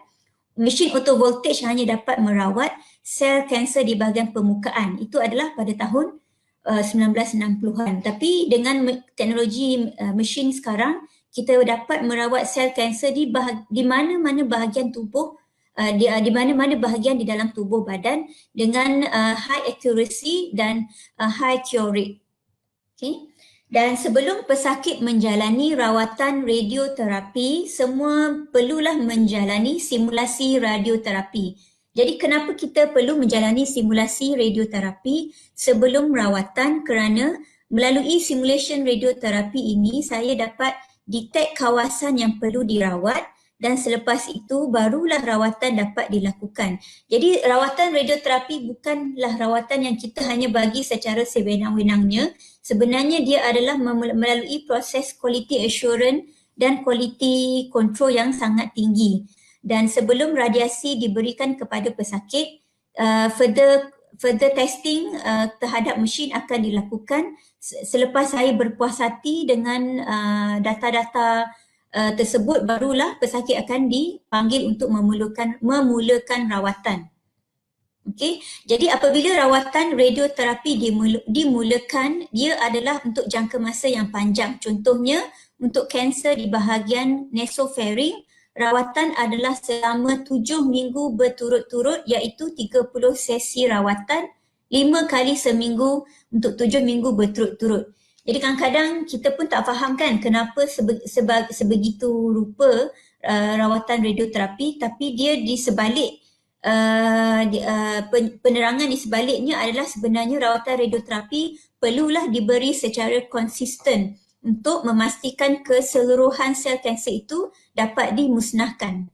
S1: Mesin auto voltage hanya dapat merawat sel kanser di bahagian permukaan. Itu adalah pada tahun 1960-an. Tapi dengan teknologi mesin sekarang, kita dapat merawat sel kanser di mana-mana bahagian tubuh, di mana-mana bahagian di dalam tubuh badan dengan high accuracy dan high cure rate. Okay. Dan sebelum pesakit menjalani rawatan radioterapi, semua perlulah menjalani simulasi radioterapi. Jadi kenapa kita perlu menjalani simulasi radioterapi sebelum rawatan? Kerana melalui simulation radioterapi ini saya dapat detect kawasan yang perlu dirawat dan selepas itu barulah rawatan dapat dilakukan. Jadi rawatan radioterapi bukanlah rawatan yang kita hanya bagi secara sewenang-wenangnya. Sebenarnya dia adalah melalui proses quality assurance dan quality control yang sangat tinggi. Dan sebelum radiasi diberikan kepada pesakit, further testing terhadap mesin akan dilakukan. Selepas saya berpuas hati dengan data-data tersebut, barulah pesakit akan dipanggil untuk memulakan rawatan. Okey, jadi apabila rawatan radioterapi dimulakan, dia adalah untuk jangka masa yang panjang. Contohnya untuk kanser di bahagian nasopharynx, rawatan adalah selama 7 minggu berturut-turut, iaitu 30 sesi rawatan 5 kali seminggu untuk 7 minggu berturut-turut. Jadi kadang-kadang kita pun tak faham kan kenapa sebegitu rupa rawatan radioterapi, tapi dia di sebalik penerangan di sebaliknya adalah sebenarnya rawatan radioterapi perlulah diberi secara konsisten untuk memastikan keseluruhan sel kanser itu dapat dimusnahkan.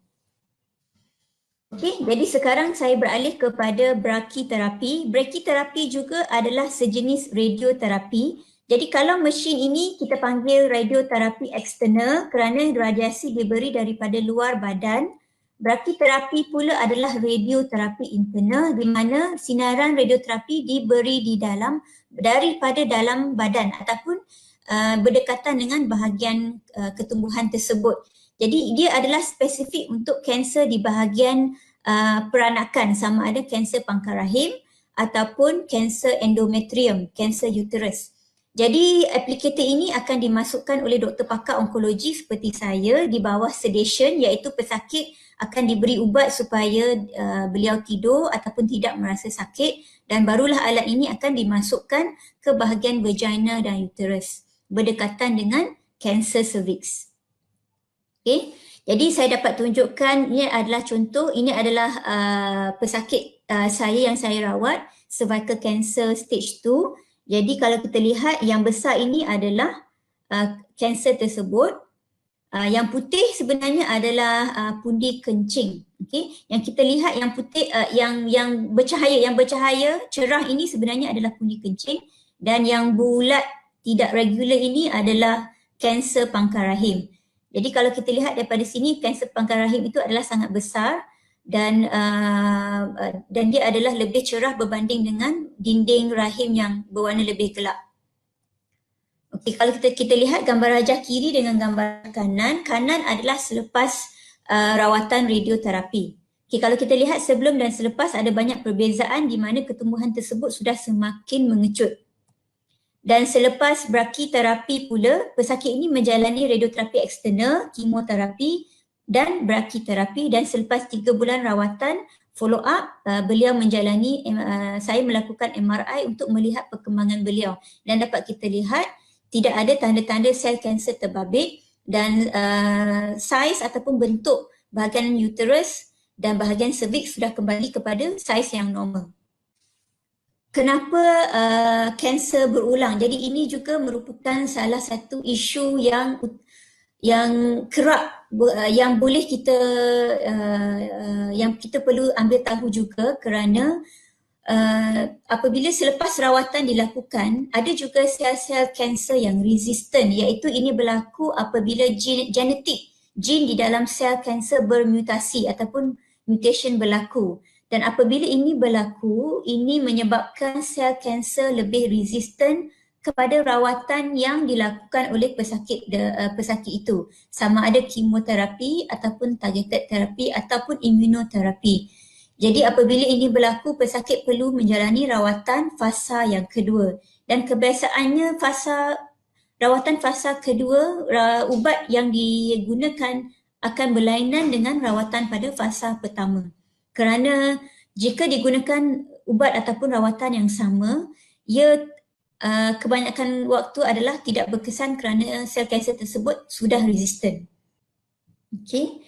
S1: Okey, jadi sekarang saya beralih kepada brachytherapy. Brachytherapy juga adalah sejenis radioterapi. Jadi kalau mesin ini kita panggil radioterapi eksternal kerana radiasi diberi daripada luar badan. Brachytherapy pula adalah radioterapi internal di mana sinaran radioterapi diberi daripada dalam badan ataupun berdekatan dengan bahagian ketumbuhan tersebut. Jadi dia adalah spesifik untuk kanser di bahagian peranakan, sama ada kanser pangkal rahim ataupun kanser endometrium, kanser uterus. Jadi aplikator ini akan dimasukkan oleh doktor pakar onkologi seperti saya di bawah sedation, iaitu pesakit akan diberi ubat supaya beliau tidur ataupun tidak merasa sakit, dan barulah alat ini akan dimasukkan ke bahagian vagina dan uterus berdekatan dengan kanser cervix. Okay. Jadi saya dapat tunjukkan, ini adalah contoh, ini adalah pesakit saya yang saya rawat, cervical cancer stage 2. Jadi kalau kita lihat yang besar ini adalah kanser tersebut. Yang putih sebenarnya adalah pundi kencing. Okay. Yang kita lihat yang putih, yang bercahaya cerah ini sebenarnya adalah pundi kencing, dan yang bulat tidak regular ini adalah kanser pangkal rahim. Jadi kalau kita lihat daripada sini, kanser pangkal rahim itu adalah sangat besar dan dia adalah lebih cerah berbanding dengan dinding rahim yang berwarna lebih gelap. Okey, kalau kita lihat gambar rajah kiri dengan gambar kanan adalah selepas rawatan radioterapi. Okey, kalau kita lihat sebelum dan selepas ada banyak perbezaan di mana ketumbuhan tersebut sudah semakin mengecut. Dan selepas brachyterapi pula, pesakit ini menjalani radioterapi eksternal, kemoterapi dan brachyterapi, dan selepas 3 bulan rawatan follow up, beliau menjalani, saya melakukan MRI untuk melihat perkembangan beliau, dan dapat kita lihat tidak ada tanda-tanda sel kanser terbabit dan saiz ataupun bentuk bahagian uterus dan bahagian cervix sudah kembali kepada saiz yang normal. Kenapa kanser berulang? Jadi ini juga merupakan salah satu isu yang kerap yang boleh kita yang kita perlu ambil tahu juga, kerana apabila selepas rawatan dilakukan, ada juga sel-sel kanser yang resistant, iaitu ini berlaku apabila genetik, jin di dalam sel kanser bermutasi ataupun mutation berlaku. Dan apabila ini berlaku, ini menyebabkan sel kanser lebih resistan kepada rawatan yang dilakukan oleh pesakit itu, sama ada kemoterapi ataupun targeted terapi ataupun imunoterapi. Jadi apabila ini berlaku, pesakit perlu menjalani rawatan fasa yang kedua, dan kebiasaannya rawatan fasa kedua, ubat yang digunakan akan berlainan dengan rawatan pada fasa pertama. Kerana jika digunakan ubat ataupun rawatan yang sama, ia kebanyakan waktu adalah tidak berkesan kerana sel kanser tersebut sudah resistant. Okay.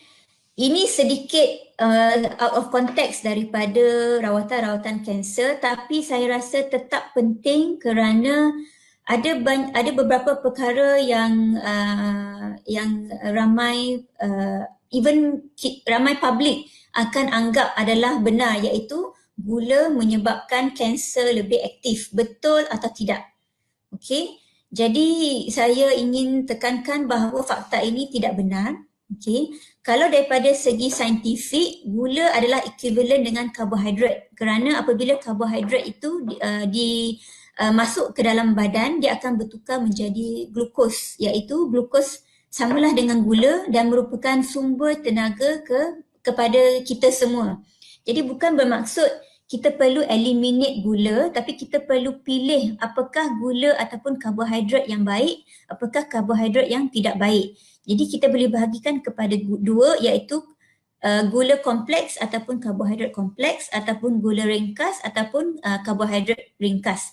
S1: Ini sedikit out of context daripada rawatan-rawatan kanser, tapi saya rasa tetap penting kerana ada beberapa perkara yang ramai ramai publik akan anggap adalah benar, iaitu gula menyebabkan kanser lebih aktif. Betul atau tidak? Okey. Jadi saya ingin tekankan bahawa fakta ini tidak benar. Okey. Kalau daripada segi saintifik, gula adalah equivalent dengan karbohidrat, kerana apabila karbohidrat itu masuk ke dalam badan, dia akan bertukar menjadi glukos, iaitu glukos samalah dengan gula dan merupakan sumber tenaga kepada kita semua. Jadi bukan bermaksud kita perlu eliminate gula, tapi kita perlu pilih apakah gula ataupun karbohidrat yang baik, apakah karbohidrat yang tidak baik. Jadi kita boleh bahagikan kepada dua, iaitu gula kompleks ataupun karbohidrat kompleks, ataupun gula ringkas ataupun karbohidrat ringkas.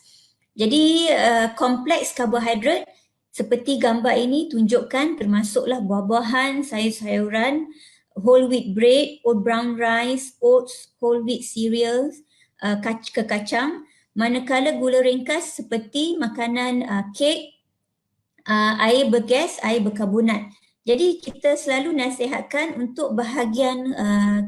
S1: Jadi kompleks karbohidrat seperti gambar ini tunjukkan termasuklah buah-buahan, sayur-sayuran, whole wheat bread, whole brown rice, oats, whole wheat cereals, kacang. Manakala gula ringkas seperti makanan kek, air bergas, air berkarbonat. Jadi kita selalu nasihatkan untuk bahagian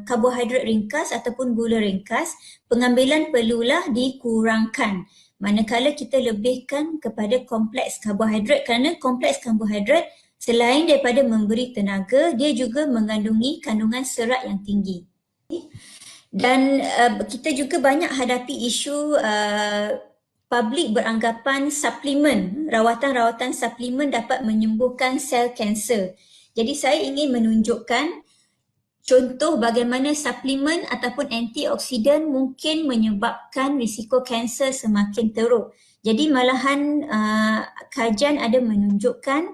S1: karbohidrat ringkas ataupun gula ringkas, pengambilan perlulah dikurangkan. Manakala kita lebihkan kepada kompleks karbohidrat, kerana kompleks karbohidrat selain daripada memberi tenaga, dia juga mengandungi kandungan serat yang tinggi. Dan kita juga banyak hadapi isu publik beranggapan suplemen, rawatan-rawatan suplemen dapat menyembuhkan sel kanser. Jadi saya ingin menunjukkan contoh bagaimana suplemen ataupun antioksidan mungkin menyebabkan risiko kanser semakin teruk. Jadi malahan kajian ada menunjukkan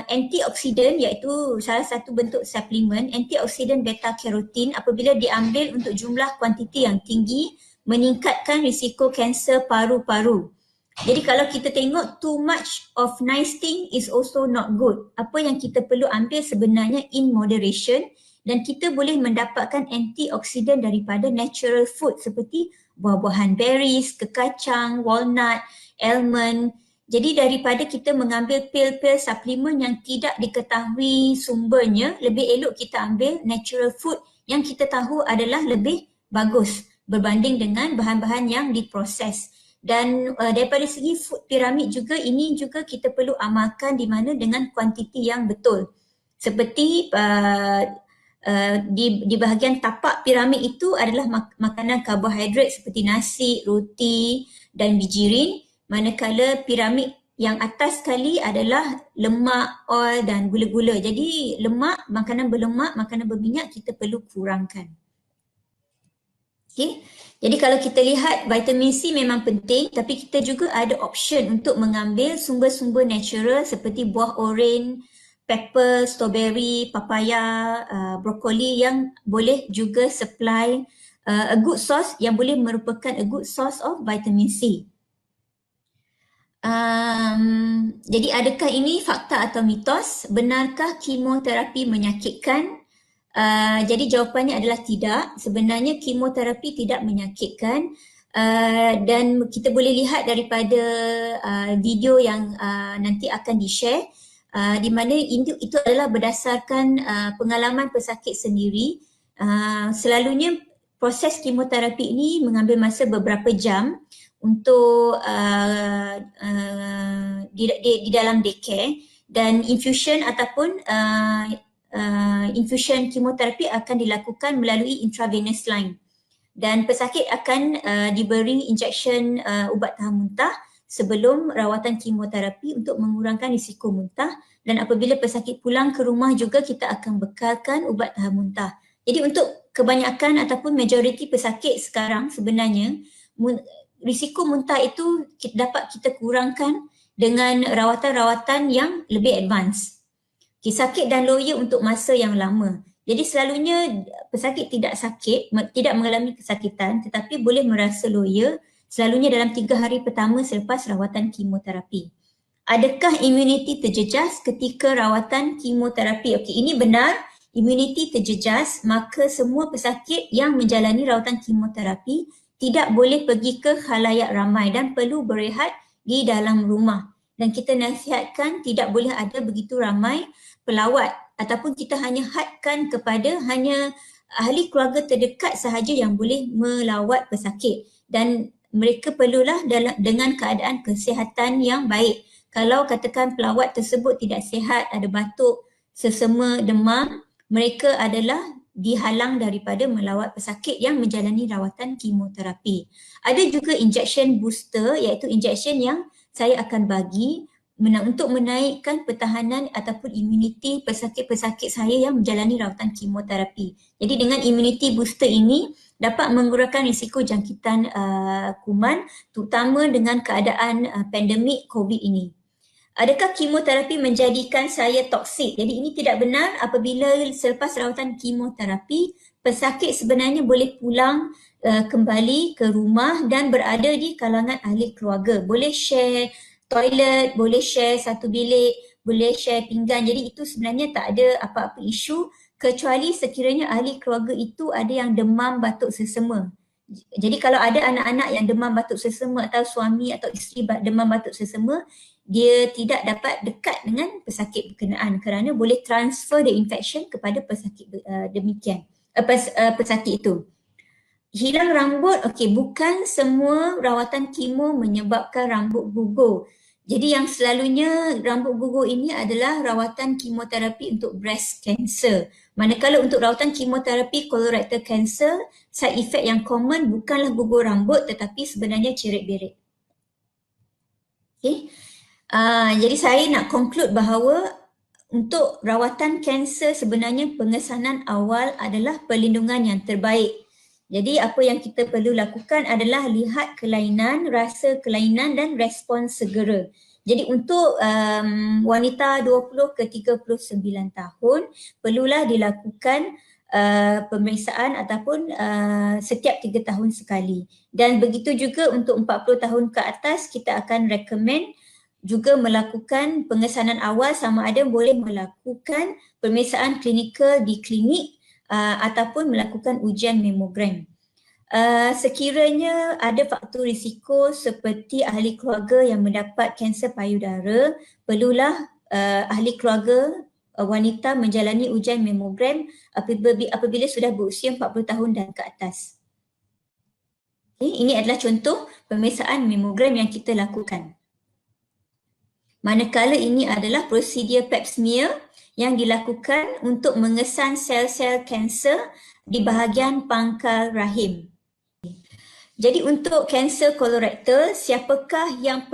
S1: antioksidan, iaitu salah satu bentuk suplemen, antioksidan beta carotene apabila diambil untuk jumlah kuantiti yang tinggi meningkatkan risiko kanser paru-paru. Jadi kalau kita tengok, too much of nice thing is also not good. Apa yang kita perlu ambil sebenarnya in moderation, dan kita boleh mendapatkan antioksidan daripada natural food seperti buah-buahan berries, kekacang, walnut, almond. Jadi daripada kita mengambil pil-pil suplemen yang tidak diketahui sumbernya, lebih elok kita ambil natural food yang kita tahu adalah lebih bagus berbanding dengan bahan-bahan yang diproses. Dan daripada segi food piramid juga, ini juga kita perlu amalkan di mana dengan kuantiti yang betul. Seperti di bahagian tapak piramid itu adalah makanan karbohidrat seperti nasi, roti dan bijirin. Manakala piramid yang atas sekali adalah lemak, oil dan gula-gula. Jadi lemak, makanan berlemak, makanan berminyak kita perlu kurangkan. Okay. Jadi kalau kita lihat vitamin C memang penting, tapi kita juga ada option untuk mengambil sumber-sumber natural seperti buah oren, pepper, strawberry, papaya, brokoli yang boleh juga supply a good source, yang boleh merupakan a good source of vitamin C. Jadi adakah ini fakta atau mitos? Benarkah kemoterapi menyakitkan? Jadi jawapannya adalah tidak. Sebenarnya kemoterapi tidak menyakitkan, dan kita boleh lihat daripada video yang nanti akan di-share, di mana itu adalah berdasarkan pengalaman pesakit sendiri. Selalunya proses kemoterapi ini mengambil masa beberapa jam untuk di dalam daycare, dan infusion ataupun infusion kemoterapi akan dilakukan melalui intravenous line. dan pesakit akan diberi injection ubat tahan muntah sebelum rawatan kemoterapi untuk mengurangkan risiko muntah, dan apabila pesakit pulang ke rumah juga kita akan bekalkan ubat tahan muntah. Jadi untuk kebanyakan ataupun majoriti pesakit sekarang sebenarnya risiko muntah itu dapat kita kurangkan dengan rawatan-rawatan yang lebih advance. Sakit dan loya untuk masa yang lama. Jadi selalunya pesakit tidak sakit, tidak mengalami kesakitan tetapi boleh merasa loya selalunya dalam 3 hari pertama selepas rawatan kemoterapi. Adakah imuniti terjejas ketika rawatan kemoterapi? Okey, ini benar, imuniti terjejas, maka semua pesakit yang menjalani rawatan kemoterapi tidak boleh pergi ke khalayak ramai dan perlu berehat di dalam rumah. Dan kita nasihatkan tidak boleh ada begitu ramai pelawat ataupun kita hanya hadkan kepada hanya ahli keluarga terdekat sahaja yang boleh melawat pesakit, dan mereka perlulah dengan keadaan kesihatan yang baik. Kalau katakan pelawat tersebut tidak sihat, ada batuk, sesama, demam, mereka adalah dihalang daripada melawat pesakit yang menjalani rawatan kemoterapi. Ada juga injection booster, iaitu injection yang saya akan bagi untuk menaikkan pertahanan ataupun imuniti pesakit-pesakit saya yang menjalani rawatan kemoterapi. Jadi dengan imuniti booster ini dapat mengurangkan risiko jangkitan kuman, terutama dengan keadaan pandemik COVID ini. Adakah kemoterapi menjadikan saya toksik? Jadi ini tidak benar. Apabila selepas rawatan kemoterapi, pesakit sebenarnya boleh pulang kembali ke rumah dan berada di kalangan ahli keluarga. Boleh share toilet, boleh share satu bilik, boleh share pinggan. Jadi itu sebenarnya tak ada apa-apa isu kecuali sekiranya ahli keluarga itu ada yang demam batuk sesama. Jadi kalau ada anak-anak yang demam batuk sesama atau suami atau isteri demam batuk sesama, dia tidak dapat dekat dengan pesakit berkenaan kerana boleh transfer the infection kepada pesakit demikian, pesakit itu. Hilang rambut, okey, bukan semua rawatan kemo menyebabkan rambut gugur. Jadi yang selalunya rambut gugur ini adalah rawatan kemoterapi untuk breast cancer. Manakala untuk rawatan kemoterapi colorectal cancer, side effect yang common bukanlah gugur rambut tetapi sebenarnya cerit-berit. Okay. Jadi saya nak conclude bahawa untuk rawatan kanser sebenarnya pengesanan awal adalah perlindungan yang terbaik. Jadi apa yang kita perlu lakukan adalah lihat kelainan, rasa kelainan dan respons segera. Jadi untuk wanita 20 ke 39 tahun perlulah dilakukan pemeriksaan ataupun setiap 3 tahun sekali. Dan begitu juga untuk 40 tahun ke atas kita akan recommend juga melakukan pengesanan awal sama ada boleh melakukan pemeriksaan klinikal di klinik ataupun melakukan ujian mamogram. Sekiranya ada faktor risiko seperti ahli keluarga yang mendapat kanser payudara, perlulah ahli keluarga wanita menjalani ujian mamogram apabila sudah berusia 40 tahun dan ke atas. Ini adalah contoh pemeriksaan mamogram yang kita lakukan. Manakala ini adalah prosedur pap smear yang dilakukan untuk mengesan sel-sel kanser di bahagian pangkal rahim. Jadi untuk kanser kolorektal, siapakah yang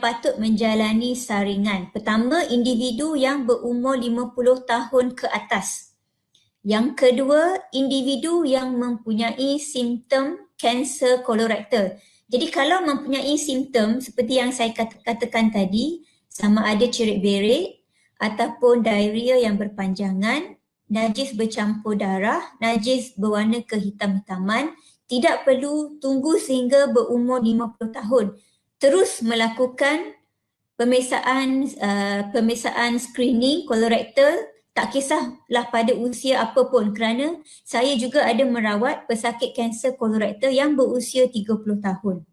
S1: patut menjalani saringan? Pertama, individu yang berumur 50 tahun ke atas. Yang kedua, individu yang mempunyai simptom kanser kolorektal. Jadi kalau mempunyai simptom seperti yang saya katakan tadi, sama ada cerit-berit ataupun diarrhea yang berpanjangan, najis bercampur darah, najis berwarna kehitam-hitaman, tidak perlu tunggu sehingga berumur 50 tahun. Terus melakukan pemeriksaan screening kolorektal, tak kisahlah pada usia apa pun, kerana saya juga ada merawat pesakit kanser kolorektal yang berusia 30 tahun.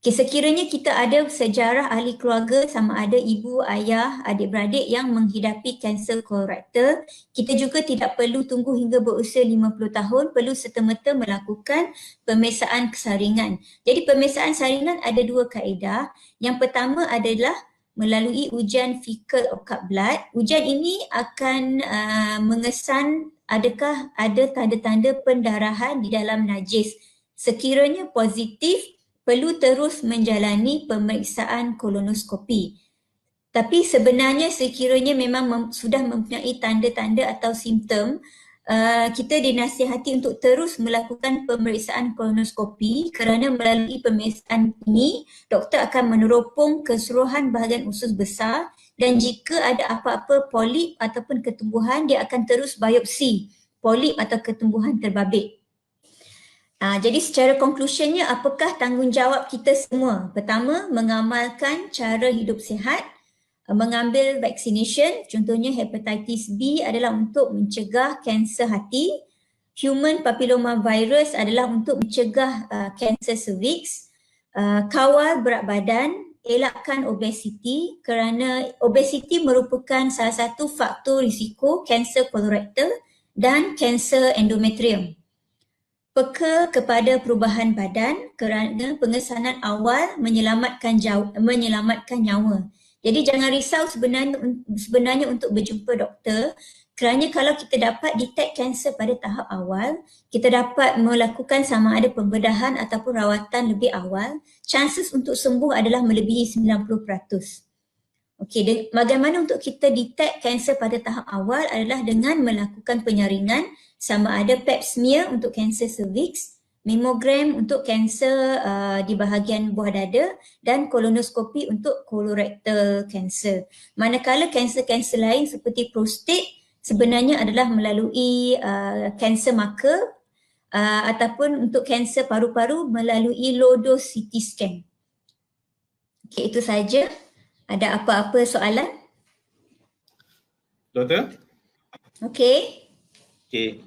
S1: Sekiranya kita ada sejarah ahli keluarga sama ada ibu, ayah, adik-beradik yang menghidapi kanser kolorektal, kita juga tidak perlu tunggu hingga berusia 50 tahun, perlu serta-merta melakukan pemeriksaan kesaringan. Jadi pemeriksaan saringan ada dua kaedah. Yang pertama adalah melalui ujian fecal occult blood. Ujian ini akan mengesan adakah ada tanda-tanda pendarahan di dalam najis. Sekiranya positif, perlu terus menjalani pemeriksaan kolonoskopi. Tapi sebenarnya sekiranya memang sudah mempunyai tanda-tanda atau simptom, kita dinasihati untuk terus melakukan pemeriksaan kolonoskopi kerana melalui pemeriksaan ini, doktor akan meneropong keseluruhan bahagian usus besar dan jika ada apa-apa polip ataupun ketumbuhan, dia akan terus biopsi polip atau ketumbuhan terbabit. Jadi secara conclusionnya, apakah tanggungjawab kita semua? Pertama, mengamalkan cara hidup sihat, mengambil vaccination, contohnya hepatitis B adalah untuk mencegah kanser hati, human papilloma virus adalah untuk mencegah kanser cervix, kawal berat badan, elakkan obesiti kerana obesiti merupakan salah satu faktor risiko kanser kolorektal dan kanser endometrium. Peka kepada perubahan badan kerana pengesanan awal menyelamatkan nyawa. Jadi jangan risau sebenarnya untuk berjumpa doktor kerana kalau kita dapat detect kanser pada tahap awal, kita dapat melakukan sama ada pembedahan ataupun rawatan lebih awal, chances untuk sembuh adalah melebihi 90%. Okey, bagaimana untuk kita detect kanser pada tahap awal adalah dengan melakukan penyaringan sama ada pap smear untuk kanser cervix, mammogram untuk kanser di bahagian buah dada dan kolonoskopi untuk colorectal cancer. Manakala kanser-kanser lain seperti prostat sebenarnya adalah melalui kanser maka ataupun untuk kanser paru-paru melalui low dose CT scan. Okey, itu saja. Ada apa-apa soalan?
S2: Doktor?
S1: Okey.
S2: Okey,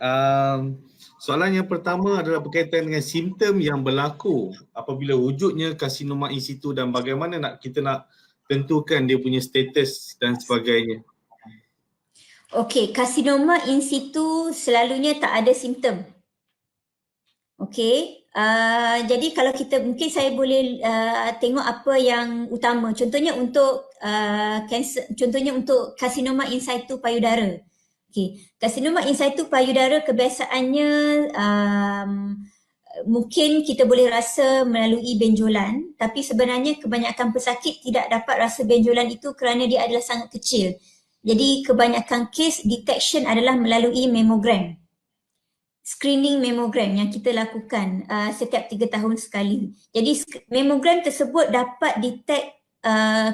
S2: soalan yang pertama adalah berkaitan dengan simptom yang berlaku apabila wujudnya karsinoma in situ dan bagaimana kita nak tentukan dia punya status dan sebagainya.
S1: Okey, karsinoma in situ selalunya tak ada simptom. Okey, jadi kalau kita mungkin saya boleh tengok apa yang utama. Contohnya untuk contohnya untuk karsinoma in situ payudara. Okey, karsinoma in situ payudara kebiasaannya mungkin kita boleh rasa melalui benjolan, tapi sebenarnya kebanyakan pesakit tidak dapat rasa benjolan itu kerana dia adalah sangat kecil. Jadi kebanyakan kes detection adalah melalui mammogram. Screening mammogram yang kita lakukan setiap 3 tahun sekali. Jadi mammogram tersebut dapat detect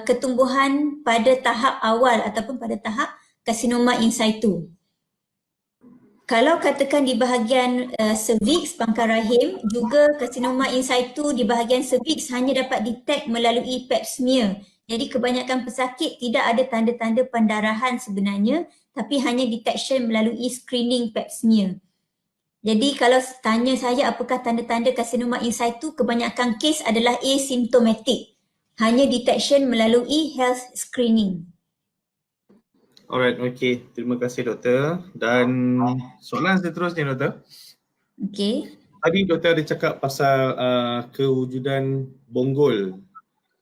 S1: ketumbuhan pada tahap awal ataupun pada tahap karsinoma in situ. Kalau katakan di bahagian cervix, pangkal rahim, juga karsinoma in situ di bahagian cervix hanya dapat detect melalui pap smear. Jadi kebanyakan pesakit tidak ada tanda-tanda pendarahan sebenarnya, tapi hanya detection melalui screening pap smear. Jadi kalau tanya saya apakah tanda-tanda karsinoma in situ, kebanyakan kes adalah asymptomatic. Hanya detection melalui health screening.
S2: Alright, okey. Terima kasih doktor. Dan soalan seterusnya doktor.
S1: Okey.
S2: Tadi doktor ada cakap pasal kewujudan bonggol.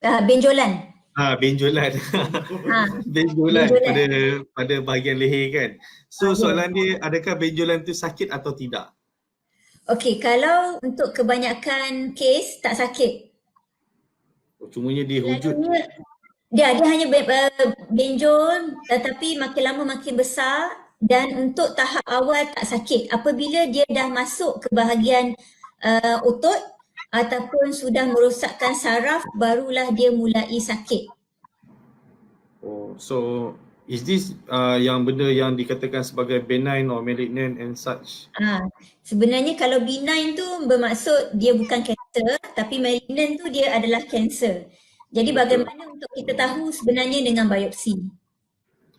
S1: Benjolan.
S2: Benjolan. Benjolan pada bahagian leher kan. So soalan dia, adakah benjolan tu sakit atau tidak?
S1: Okey, kalau untuk kebanyakan kes tak sakit.
S2: Cumanya dia wujud.
S1: Dia hanya benjol tetapi makin lama makin besar dan untuk tahap awal tak sakit. Apabila dia dah masuk ke bahagian otot ataupun sudah merosakkan saraf, barulah dia mulai sakit.
S2: Oh, so is this yang benda yang dikatakan sebagai benign or malignant and such?
S1: Sebenarnya kalau benign tu bermaksud dia bukan kanser, tapi malignant tu dia adalah kanser. Jadi bagaimana untuk kita tahu sebenarnya dengan biopsi?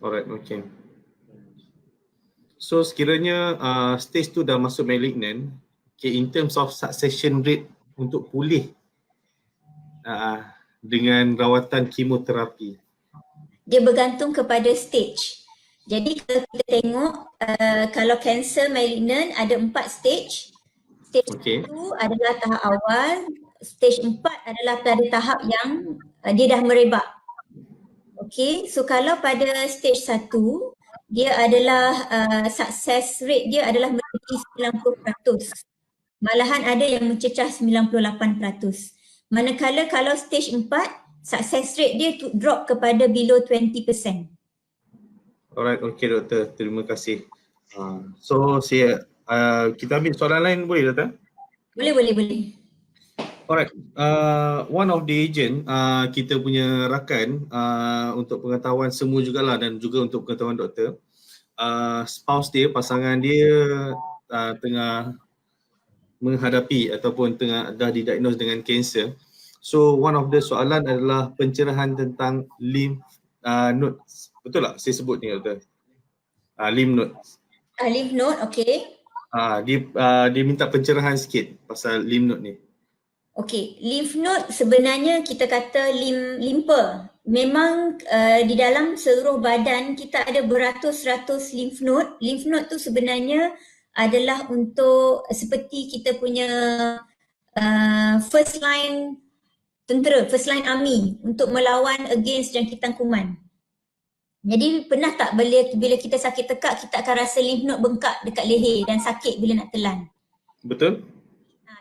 S2: Alright, okay. So sekiranya stage tu dah masuk malignant, okay, in terms of succession rate untuk pulih dengan rawatan kemoterapi?
S1: Dia bergantung kepada stage. Jadi kalau kita tengok kalau kanser malignant ada 4 stage. Stage 1 adalah tahap awal, stage 4 adalah pada tahap yang dia dah merebak. Okey, so kalau pada stage 1 dia adalah success rate dia adalah melebihi 90%. Malahan ada yang mencecah 98%. Manakala kalau stage 4, success rate dia drop kepada below 20%.
S2: Alright, okay doktor. Terima kasih. So kita ambil soalan lain boleh doktor?
S1: Boleh.
S2: Alright, one of the agent kita punya rakan untuk pengetahuan semua jugalah dan juga untuk pengetahuan doktor, spouse dia, pasangan dia tengah menghadapi ataupun dah didiagnose dengan kanser. So one of the soalan adalah pencerahan tentang lymph nodes. Betul tak saya sebut ni doktor? Lymph nodes.
S1: Lymph node, okay.
S2: Dia minta pencerahan sikit pasal lymph node ni.
S1: Okey, lymph node sebenarnya kita kata limpa. Memang di dalam seluruh badan kita ada beratus-ratus lymph node. Lymph node tu sebenarnya adalah untuk seperti kita punya first line tentera, first line army untuk melawan against jangkitan kuman. Jadi pernah tak bila kita sakit tekak kita akan rasa lymph node bengkak dekat leher dan sakit bila nak telan?
S2: Betul.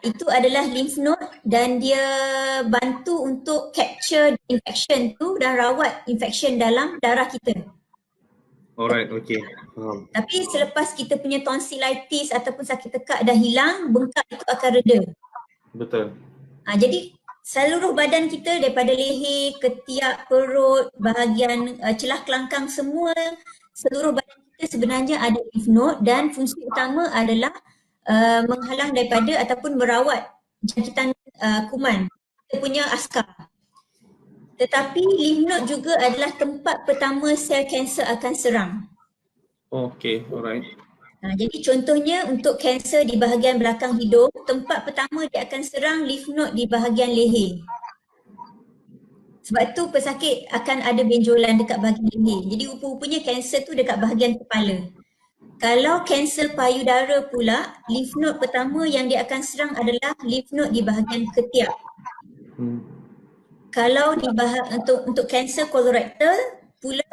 S1: Itu adalah lymph node dan dia bantu untuk capture infection tu dan rawat infection dalam darah kita.
S2: Alright, okay.
S1: Tapi selepas kita punya tonsillitis ataupun sakit tekak dah hilang, bengkak itu akan reda.
S2: Betul.
S1: Jadi seluruh badan kita daripada leher, ketiak, perut, bahagian celah kelangkang semua, seluruh badan kita sebenarnya ada lymph node dan fungsi utama adalah menghalang daripada ataupun merawat jangkitan kuman, kita punya askar. Tetapi lymph node juga adalah tempat pertama sel kanser akan serang.
S2: Okay, alright.
S1: Jadi contohnya untuk kanser di bahagian belakang hidung, tempat pertama dia akan serang lymph node di bahagian leher. Sebab tu pesakit akan ada benjolan dekat bahagian leher. Jadi rupa-rupanya kanser tu dekat bahagian kepala. Kalau kanser payudara pula, lymph node pertama yang dia akan serang adalah lymph node di bahagian ketiak. Kalau untuk kanser kolorektal pula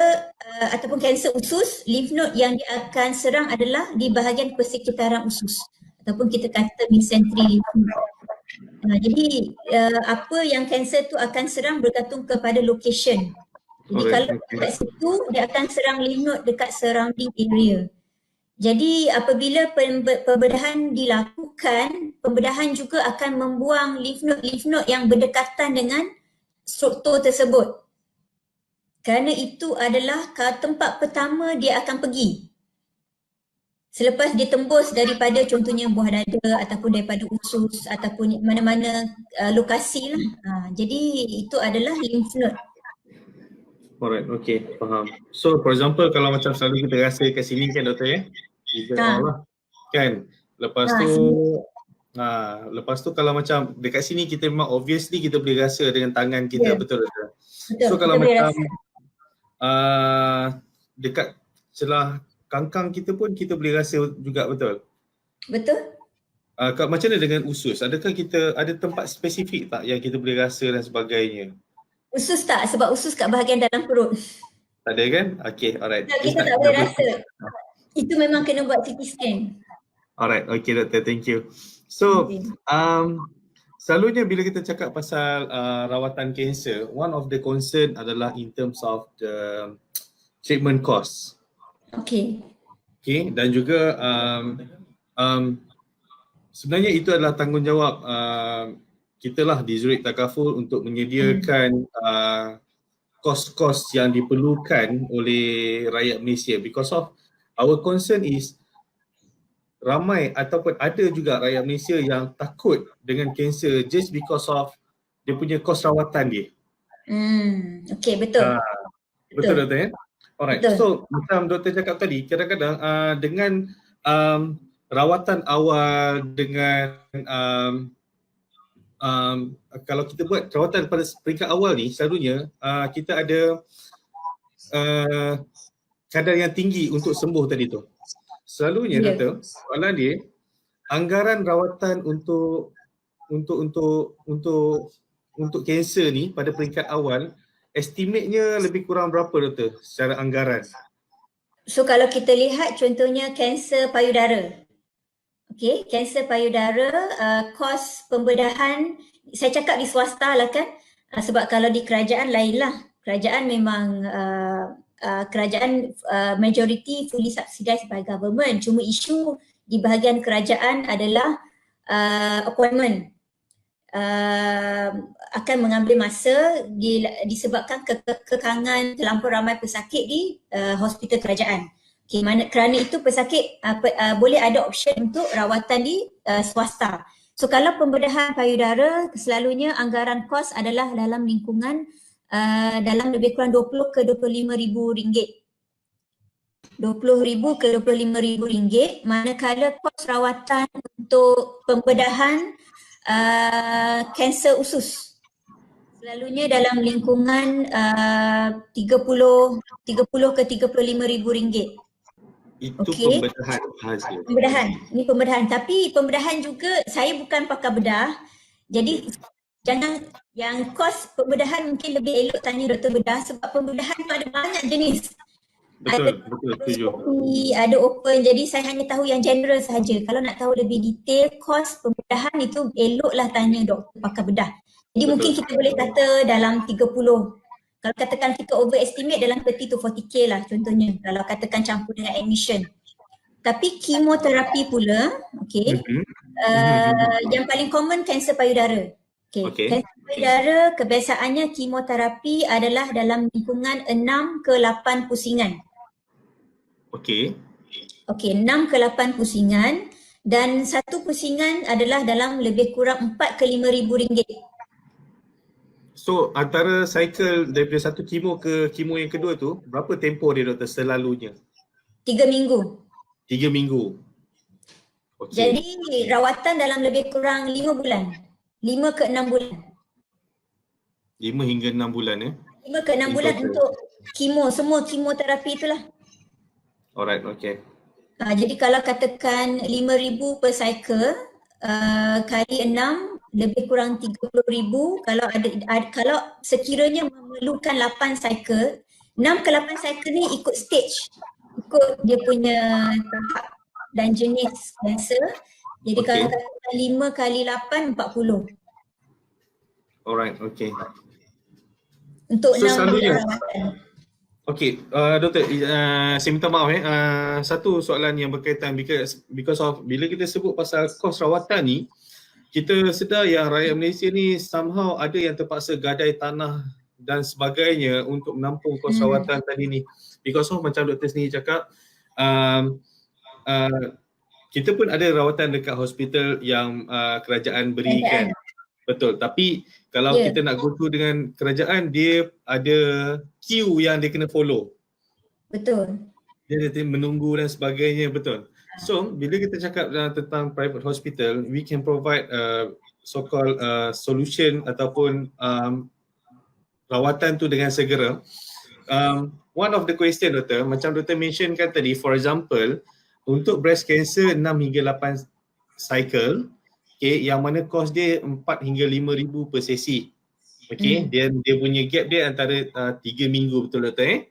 S1: ataupun kanser usus, lymph node yang dia akan serang adalah di bahagian persekitaran usus ataupun kita kata mesentery lymph node. Jadi apa yang kanser tu akan serang bergantung kepada location. Jadi kalau dekat situ dia akan serang lymph node dekat surrounding area. Jadi apabila pembedahan dilakukan, pembedahan juga akan membuang lymph node yang berdekatan dengan struktur tersebut. Kerana itu adalah tempat pertama dia akan pergi. Selepas dia tembus daripada contohnya buah dada ataupun daripada usus ataupun mana-mana lokasi lah. Jadi itu adalah lymph node.
S2: Alright, okay, faham. So for example kalau macam selalu kita rasa kat sini kan doktor ya? Lah. Kan? Lepas tu kalau macam dekat sini kita memang obviously kita boleh rasa dengan tangan kita, betul doktor? So kalau macam dekat celah kangkang kita pun kita boleh rasa juga, betul?
S1: Betul.
S2: Macam mana dengan usus? Adakah kita ada tempat spesifik tak yang kita boleh rasa dan sebagainya?
S1: Usus tak, sebab usus kat bahagian dalam perut.
S2: Tak ada kan? Okay, alright.
S1: Kita tak boleh rasa. Itu memang kena buat CT scan.
S2: Alright, okay doktor, thank you. So, selalunya bila kita cakap pasal rawatan kanser, one of the concern adalah in terms of the treatment cost.
S1: Okay,
S2: dan juga sebenarnya itu adalah tanggungjawab kita lah di Zurich Takaful untuk menyediakan kos-kos yang diperlukan oleh rakyat Malaysia, because of our concern is ramai ataupun ada juga rakyat Malaysia yang takut dengan kanser just because of dia punya kos rawatan dia.
S1: Okay, betul.
S2: Betul doktor ya? Alright, betul. So macam doktor cakap tadi, kadang-kadang dengan rawatan awal, dengan kalau kita buat rawatan pada peringkat awal ni, selalunya kita ada kadar yang tinggi untuk sembuh tadi tu. Selalunya doktor, soalan dia, anggaran rawatan untuk kanser ni pada peringkat awal, estimate-nya lebih kurang berapa doktor secara anggaran?
S1: So kalau kita lihat contohnya kanser payudara. Okey, kanser payudara, kos pembedahan, saya cakap di swasta lah kan, sebab kalau di kerajaan lainlah. Kerajaan memang kerajaan majority fully subsidized by government. Cuma isu di bahagian kerajaan adalah appointment. Akan mengambil masa disebabkan kekangan terlampau ramai pesakit di hospital kerajaan. Okay, kerana itu pesakit boleh ada option untuk rawatan di swasta. So kalau pembedahan payudara, selalunya anggaran kos adalah dalam lingkungan dalam lebih kurang 20 ke 25 ribu ringgit. 20,000 ke 25,000 ringgit, manakala kos rawatan untuk pembedahan kanser usus selalunya dalam lingkungan 30 ke 35,000 ringgit.
S2: Itu
S1: Okey.
S2: pembedahan hasil.
S1: Pembedahan. Ini pembedahan. Tapi pembedahan juga saya bukan pakar bedah. Jadi jangan yang kos pembedahan mungkin lebih elok tanya doktor bedah sebab pembedahan tu ada banyak jenis.
S2: Betul, setuju.
S1: Ada open, jadi saya hanya tahu yang general sahaja. Kalau nak tahu lebih detail kos pembedahan itu eloklah tanya doktor pakar bedah. Jadi mungkin kita boleh kata dalam 30. Kalau katakan kita overestimate dalam 30 to 40k lah contohnya. Kalau katakan campur dengan admission. Tapi kemoterapi pula, okey. Yang paling common kanser payudara. Okey. Kanser payudara kebiasaannya kemoterapi adalah dalam lingkungan 6 ke 8 pusingan.
S2: Okey.
S1: Okey, 6 ke 8 pusingan dan satu pusingan adalah dalam lebih kurang 4 ke 5,000 ringgit.
S2: So antara cycle daripada satu kemo ke kemo yang kedua tu, berapa tempoh dia doktor selalunya?
S1: 3 minggu.
S2: 3 minggu.
S1: Okay. Jadi rawatan dalam lebih kurang 5 bulan. 5 ke 6 bulan.
S2: 5 hingga 6 bulan
S1: 5 ke 6 bulan untuk kemo, semua kemoterapi itulah.
S2: Alright, okay.
S1: Jadi kalau katakan 5,000 per cycle, kali 6 lebih kurang 30,000. Kalau sekiranya memerlukan 8 cycle, 6 ke 8 cycle ni ikut stage, ikut dia punya tahap dan jenis kanser. Jadi kalau katakan 5 kali 8, 40.
S2: Alright, okay.
S1: Untuk 6 bulan rawatan.
S2: Okay, doktor, saya minta maaf satu soalan yang berkaitan because of bila kita sebut pasal kos rawatan ni, kita sedar yang rakyat Malaysia ni somehow ada yang terpaksa gadai tanah dan sebagainya untuk menampung kos rawatan tadi ni. Because of macam doktor sendiri cakap, kita pun ada rawatan dekat hospital yang kerajaan berikan. Betul, tapi kalau kita nak go through dengan kerajaan, dia ada queue yang dia kena follow.
S1: Betul.
S2: Dia menunggu dan sebagainya, betul. So, bila kita cakap tentang private hospital, we can provide so-called solution ataupun rawatan tu dengan segera. One of the question doktor, macam doktor mention kan tadi, for example, untuk breast cancer 6 hingga 8 cycle, okay, yang mana kos dia 4 hingga 5,000 per sesi. Okay, dia punya gap dia antara 3 minggu, betul doktor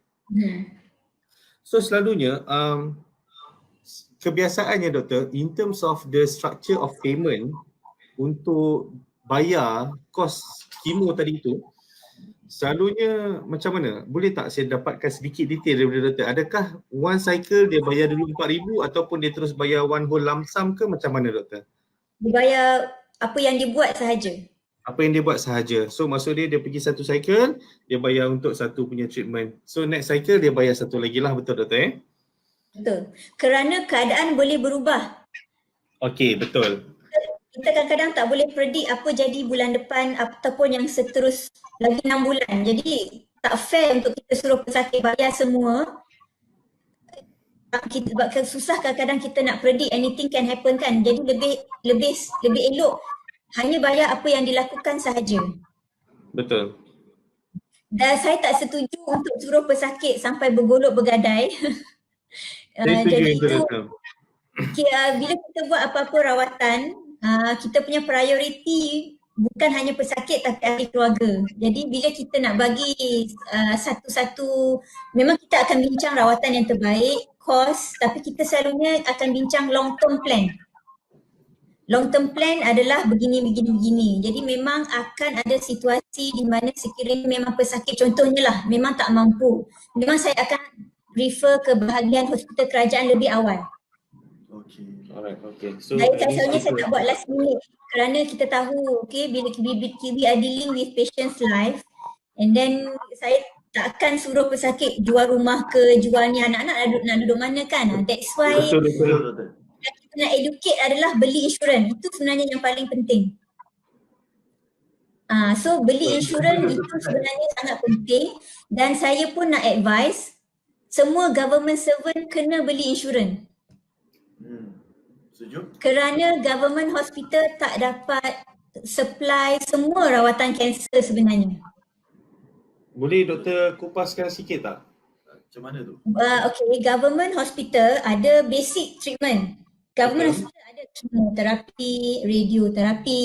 S2: So selalunya kebiasaannya doktor, in terms of the structure of payment untuk bayar kos kemo tadi tu, selalunya macam mana? Boleh tak saya dapatkan sedikit detail daripada doktor? Adakah one cycle dia bayar dulu 4,000 ataupun dia terus bayar one whole lump sum ke macam mana doktor?
S1: Dibayar apa yang dibuat sahaja.
S2: Apa yang dia buat sahaja. So maksud dia pergi satu cycle, dia bayar untuk satu punya treatment. So next cycle dia bayar satu lagi lah, betul doktor
S1: Betul. Kerana keadaan boleh berubah.
S2: Okey, betul.
S1: Kita kadang-kadang tak boleh predict apa jadi bulan depan ataupun yang seterus lagi 6 bulan. Jadi tak fair untuk kita suruh pesakit bayar semua. Sebab susah kadang-kadang kita nak predict, anything can happen kan. Jadi lebih elok hanya bayar apa yang dilakukan sahaja.
S2: Betul.
S1: Dan saya tak setuju untuk suruh pesakit sampai bergolok bergadai. Jadi itu bila kita buat apa-apa rawatan, kita punya priority bukan hanya pesakit tapi ahli keluarga. Jadi bila kita nak bagi satu-satu, memang kita akan bincang rawatan yang terbaik, kos, tapi kita selalunya akan bincang long term plan. Long term plan adalah begini. Jadi memang akan ada situasi di mana sekiranya memang pesakit, contohnya lah memang tak mampu, memang saya akan refer ke bahagian hospital kerajaan lebih awal.
S3: Alright, okay. So
S1: Selalunya saya tak buat last minute kerana kita tahu bila we are dealing with patient's life, and then saya tak akan suruh pesakit jual rumah ke, jual ni, anak-anak nak duduk mana kan. That's why
S3: betul.
S1: yang kita nak educate adalah beli insurans. Itu sebenarnya yang paling penting. So beli insurans itu sebenarnya sangat penting, dan saya pun nak advise semua government servant kena beli insurans.
S3: Setuju?
S1: Kerana government hospital tak dapat supply semua rawatan kanser sebenarnya.
S3: Boleh doktor kupaskan sikit tak? Macam mana tu?
S1: Okay, government hospital ada basic treatment. Government hospital ada chemoterapi, radioterapi,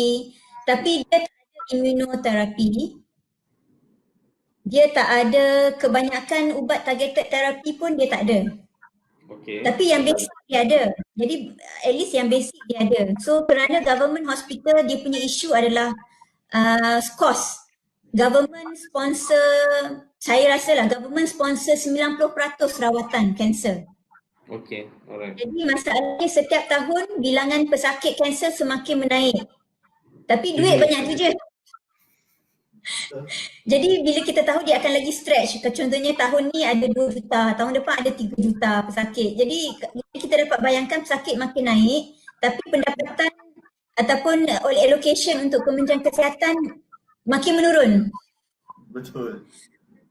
S1: tapi dia tak ada immunoterapi. Dia tak ada, kebanyakan ubat targeted therapy pun dia tak ada.
S3: Okay.
S1: Tapi yang basic dia ada. Jadi at least yang basic dia ada. So kerana government hospital dia punya isu adalah cost. Government sponsor, saya rasa lah government sponsor 90% rawatan kanser.
S3: Okay, alright.
S1: Jadi masalahnya setiap tahun bilangan pesakit kanser semakin menaik. Tapi duit banyak tu je. Jadi bila kita tahu dia akan lagi stretch, contohnya tahun ni ada 2 juta, tahun depan ada 3 juta pesakit. Jadi kita dapat bayangkan pesakit makin naik, tapi pendapatan ataupun allocation untuk Kementerian Kesihatan makin menurun.
S3: Betul.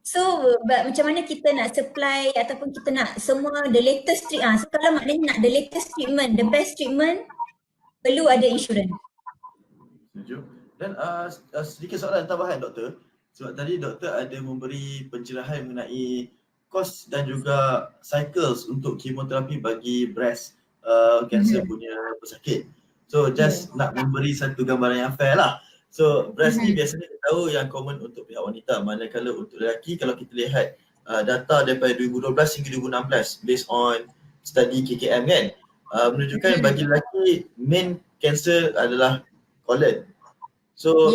S1: So macam mana kita nak supply ataupun kita nak semua the latest treatment. So kalau maknanya nak the latest treatment, the best treatment, perlu ada insurans.
S4: Setuju. Dan sedikit soalan tambahan doktor. Sebab tadi doktor ada memberi pencerahan mengenai kos dan juga cycles untuk kemoterapi bagi breast cancer punya pesakit. So just nak memberi satu gambaran yang fair lah. So breast ni biasanya kita tahu yang common untuk pihak wanita, manakala untuk lelaki kalau kita lihat data daripada 2012 hingga 2016 based on study KKM kan, menunjukkan bagi lelaki main cancer adalah colon. So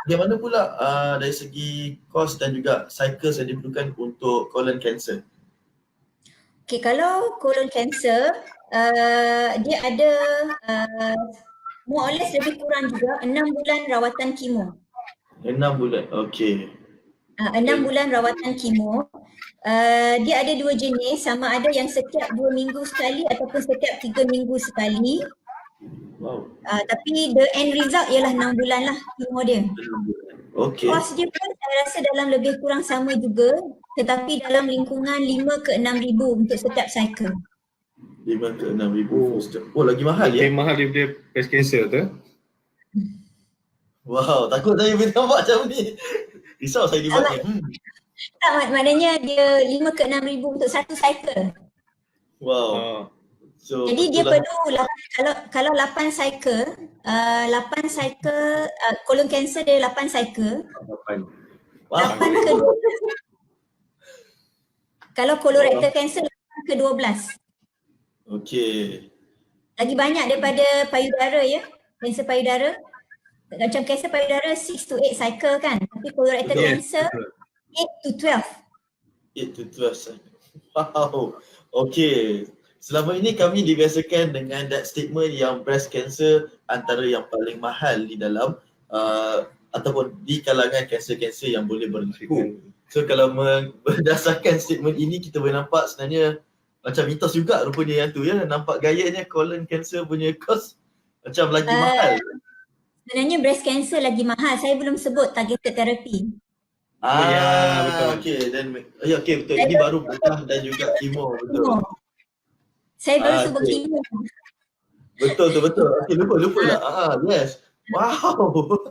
S4: bagaimana pula dari segi kos dan juga cycles yang diperlukan untuk colon cancer?
S1: Okay, kalau colon cancer dia ada more or less lebih kurang juga 6 bulan rawatan kemo.
S4: 6 bulan, okey.
S1: 6 bulan rawatan kemo. Dia ada 2 jenis, sama ada yang setiap 2 minggu sekali ataupun setiap 3 minggu sekali.
S4: Wow.
S1: Tapi the end result ialah 6 bulan lah kemo dia.
S4: Okey.
S1: Kos dia pun saya rasa dalam lebih kurang sama juga, tetapi dalam lingkungan 5 ke 6 ribu untuk setiap cycle.
S4: 5 ke 6 ribu. Oh lagi mahal ya?
S3: Lebih mahal daripada breast cancer tu.
S4: Wow, takut saya boleh nampak macam ni. Risau saya dibuat ni.
S1: Tak, maknanya dia 5 ke 6 ribu untuk satu cycle.
S4: Wow. So,
S1: jadi dia perlu kalau 8 cycle, 8 cycle colon cancer dia 8 cycle. 8 ke 12. Kalau colorectal cancer 8 ke 12.
S4: Okey.
S1: Lagi banyak daripada payudara ya. Kanser payudara. Macam kanser payudara 6 to 8 cycle kan. Tapi colorectal cancer 8 to 12.
S4: 8 to 12 cycle. Wow. Okey. Selama ini kami dibiasakan dengan that statement yang breast cancer antara yang paling mahal di dalam ataupun di kalangan kanser-kanser yang boleh berlaku. So kalau berdasarkan statement ini kita boleh nampak sebenarnya macam mitos juga rupanya yang tu ya. Nampak gayanya colon cancer punya cost macam lagi mahal.
S1: Sebenarnya breast cancer lagi mahal. Saya belum sebut targeted therapy.
S4: Betul. Okey, dan okey betul. Ini baru bedah dan juga kemo betul.
S1: Saya baru sebut kemo.
S4: Betul. Okey, lupa lah. Yes. Wow.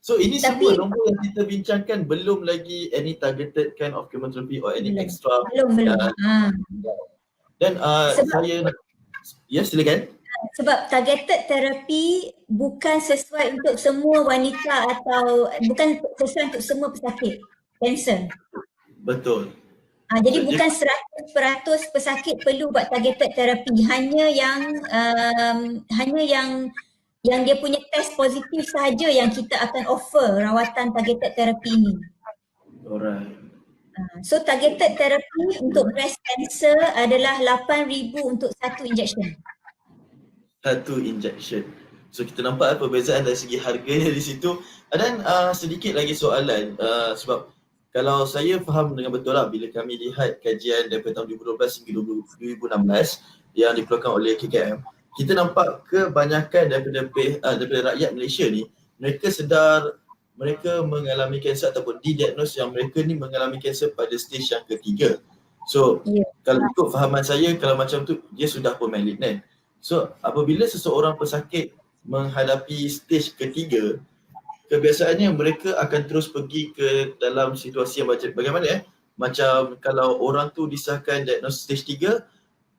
S4: So ini semua nombor yang kita bincangkan belum lagi any targeted kind of chemotherapy or any extra.
S1: Belum.
S4: Dan saya nak, silakan.
S1: Sebab targeted therapy bukan sesuai untuk semua wanita atau bukan sesuai untuk semua pesakit kanser.
S4: Betul.
S1: Jadi
S4: So,
S1: bukan 100% pesakit perlu buat targeted therapy. Hanya yang dia punya test positif sahaja yang kita akan offer rawatan targeted therapy ini.
S4: Alright.
S1: So targeted therapy untuk breast cancer adalah 8,000 untuk satu injection.
S4: Satu injection. So kita nampak perbezaan dari segi harganya di situ. Dan sedikit lagi soalan sebab kalau saya faham dengan betul lah bila kami lihat kajian daripada tahun 2012 hingga 2016 yang dikeluarkan oleh KKM, kita nampak kebanyakan daripada rakyat Malaysia ni mereka sedar mereka mengalami kanser ataupun didiagnos yang mereka ni mengalami kanser pada stage yang ketiga. So kalau ikut fahaman saya, kalau macam tu dia sudah pun malignant. So apabila seseorang pesakit menghadapi stage ketiga, kebiasaannya mereka akan terus pergi ke dalam situasi yang bagaimana macam kalau orang tu disahkan diagnos stage 3,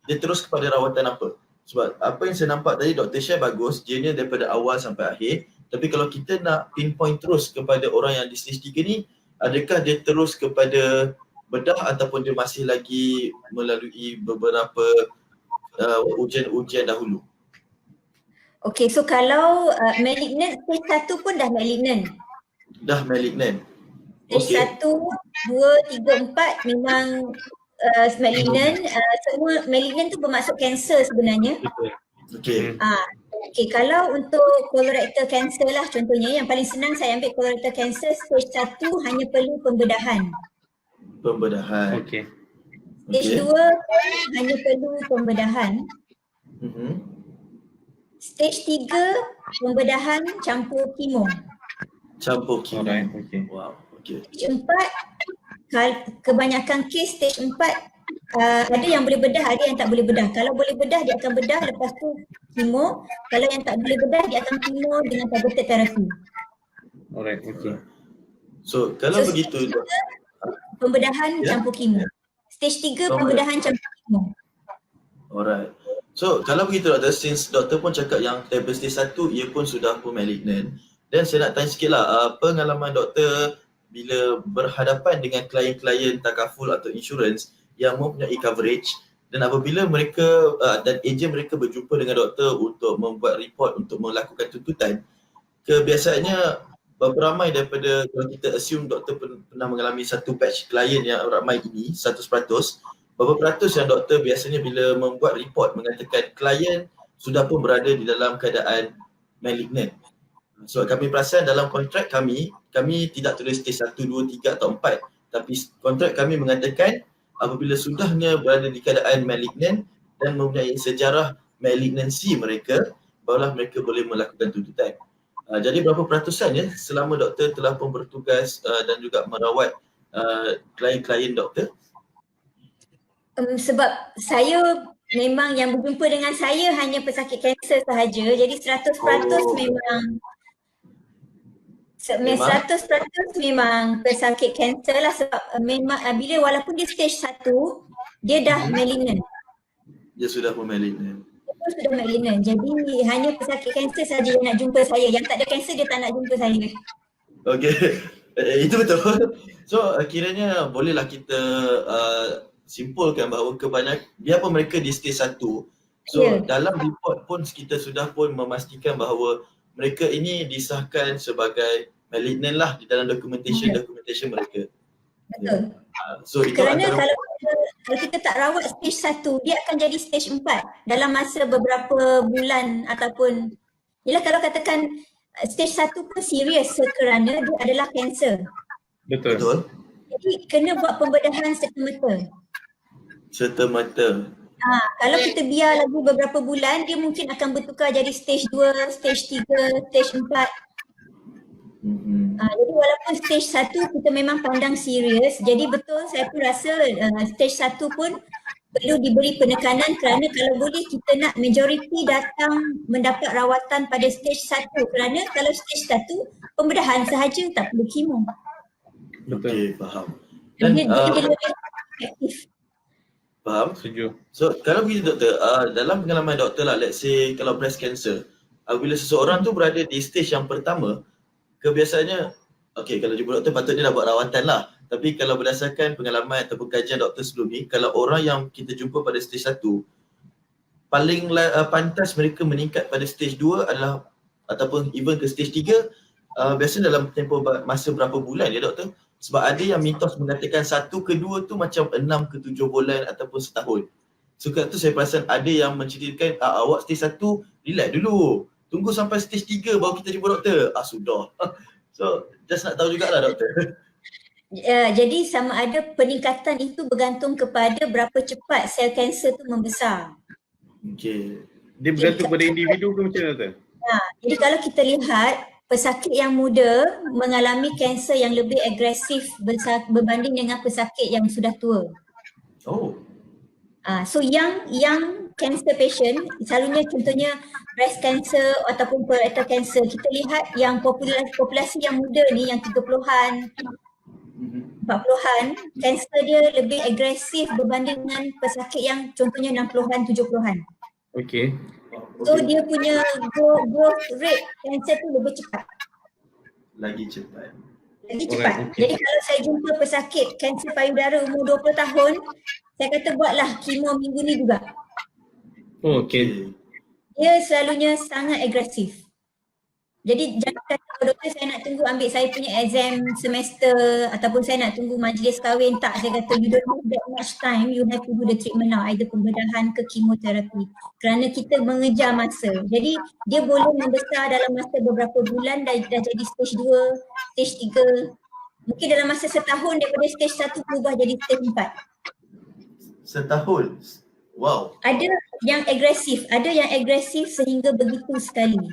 S4: dia terus kepada rawatan apa? Sebab apa yang saya nampak tadi Dr. Share bagus, dia ni daripada awal sampai akhir. Tapi kalau kita nak pinpoint terus kepada orang yang di stage 3 ni, adakah dia terus kepada bedah ataupun dia masih lagi melalui beberapa ujian dahulu?
S1: Okay, so kalau malignant, stage 1 pun dah malignant.
S4: Dah malignant.
S1: Stage 1, 2, 3, 4 memang malignant. Semua malignant tu bermaksud kanser sebenarnya.
S4: Okay.
S1: Okay, kalau untuk colorectal cancer lah contohnya, yang paling senang saya ambil colorectal cancer stage 1 hanya perlu pembedahan.
S4: Pembedahan.
S2: Okay.
S1: Stage 2 hanya perlu pembedahan. Stage 3 pembedahan campur kemo.
S4: Campur kemo.
S2: Alright, okay.
S4: Wow, okay.
S1: Stage 4, kebanyakan kes stage 4 ada yang boleh bedah, ada yang tak boleh bedah. Kalau boleh bedah, dia akan bedah, lepas tu kemo. Kalau yang tak boleh bedah, dia akan kemo dengan targeted therapy.
S2: Alright, okay.
S4: So kalau begitu,
S1: pembedahan campur kemo. Stage 3 pembedahan campur kemo.
S4: Alright. So kalau begitu doktor, since doktor pun cakap yang daripada stage 1 ia pun sudah pun malignant, dan saya nak tanya sikit lah, pengalaman doktor bila berhadapan dengan klien-klien takaful atau insurans yang mempunyai coverage, dan apabila mereka dan ejen mereka berjumpa dengan doktor untuk membuat report untuk melakukan tuntutan, kebiasaannya berapa ramai daripada, kalau kita assume doktor pernah mengalami satu batch klien yang ramai ini 100%, berapa peratus yang doktor biasanya bila membuat report mengatakan klien sudah pun berada di dalam keadaan malignant? So kami perasan dalam kontrak kami tidak tulis stage 1, 2, 3 atau 4, tapi kontrak kami mengatakan apabila sudahnya berada di keadaan malignant dan mempunyai sejarah malignancy mereka, barulah mereka boleh melakukan tuntutan. Jadi berapa peratusannya selama doktor telah pun bertugas dan juga merawat klien-klien doktor?
S1: Sebab saya memang yang berjumpa dengan saya hanya pesakit kanser sahaja, jadi 100% memang 100% memang pesakit kanser lah. Sebab memang bila walaupun dia stage 1, dia dah malignant.
S4: Dia sudah pun malignant.
S1: Dia sudah malignant. Jadi hanya pesakit kanser sahaja yang nak jumpa saya. Yang tak ada kanser dia tak nak jumpa saya.
S4: Okay, itu betul. So kiranya bolehlah kita simpulkan bahawa biarpun mereka di stage 1, so dalam report pun kita sudah pun memastikan bahawa mereka ini disahkan sebagai malignant lah di dalam documentation mereka.
S1: Betul.
S4: So itu
S1: kerana kalau kita tak rawat stage 1, dia akan jadi stage 4 dalam masa beberapa bulan ataupun kalau katakan stage 1 pun serius kerana dia adalah kanser.
S4: Betul.
S1: Jadi kena buat pembedahan
S4: serta-merta.
S1: Kalau kita biar lagi beberapa bulan, dia mungkin akan bertukar jadi stage 2, stage 3, stage 4. Jadi walaupun stage 1 kita memang pandang serius, jadi betul saya pun rasa stage 1 pun perlu diberi penekanan kerana kalau boleh kita nak majoriti datang mendapat rawatan pada stage 1 kerana kalau stage 1 pembedahan sahaja tak perlu kemo.
S4: Betul. Okay, faham.
S1: Dan dia lebih efektif.
S4: Faham?
S2: Setuju.
S4: So kalau begitu doktor, dalam pengalaman doktor lah, let's say kalau breast cancer, bila seseorang tu berada di stage yang pertama, kebiasaannya, kalau jumpa doktor patutnya dah buat rawatan lah. Tapi kalau berdasarkan pengalaman ataupun kajian doktor sebelum ni, kalau orang yang kita jumpa pada stage 1, paling pantas mereka meningkat pada stage 2 adalah ataupun even ke stage 3, biasanya dalam tempoh masa berapa bulan ya doktor? Sebab ada yang mitos mengatakan 1 ke 2 tu macam 6 ke 7 bulan ataupun setahun. So kat tu saya perasan ada yang menceritakan awak stage 1 relax dulu. Tunggu sampai stage 3 baru kita jumpa doktor. Sudah. So just nak tahu jugalah doktor.
S1: Jadi sama ada peningkatan itu bergantung kepada berapa cepat sel kanser tu membesar.
S4: Okey.
S2: Dia bergantung pada individu ke macam mana tu?
S1: Jadi kalau kita lihat pesakit yang muda mengalami kanser yang lebih agresif berbanding dengan pesakit yang sudah tua.
S4: Oh.
S1: So yang cancer patient, selalunya contohnya breast cancer ataupun colorectal cancer, kita lihat yang populasi yang muda ni yang 30-an, 40-an, kanser dia lebih agresif berbanding dengan pesakit yang contohnya 60-an, 70-an.
S2: Okey.
S1: So dia punya growth rate kanser tu lebih cepat.
S4: Lagi cepat.
S1: Lagi cepat.
S2: Alright, okay.
S1: Jadi kalau saya jumpa pesakit kanser payudara umur 20 tahun, saya kata buatlah kemo minggu ni juga.
S2: Oh, okey.
S1: Dia selalunya sangat agresif. Jadi jangan kata, doktor saya nak tunggu ambil saya punya exam semester ataupun saya nak tunggu majlis kahwin. Tak, saya kata you don't have that much time, you have to do the treatment now, either pembedahan ke kemoterapi. Kerana kita mengejar masa. Jadi dia boleh membesar dalam masa beberapa bulan dah jadi stage 2, stage 3. Mungkin dalam masa setahun daripada stage 1 berubah jadi stage 4.
S4: Setahun? Wow.
S1: Ada yang agresif sehingga begitu sekali.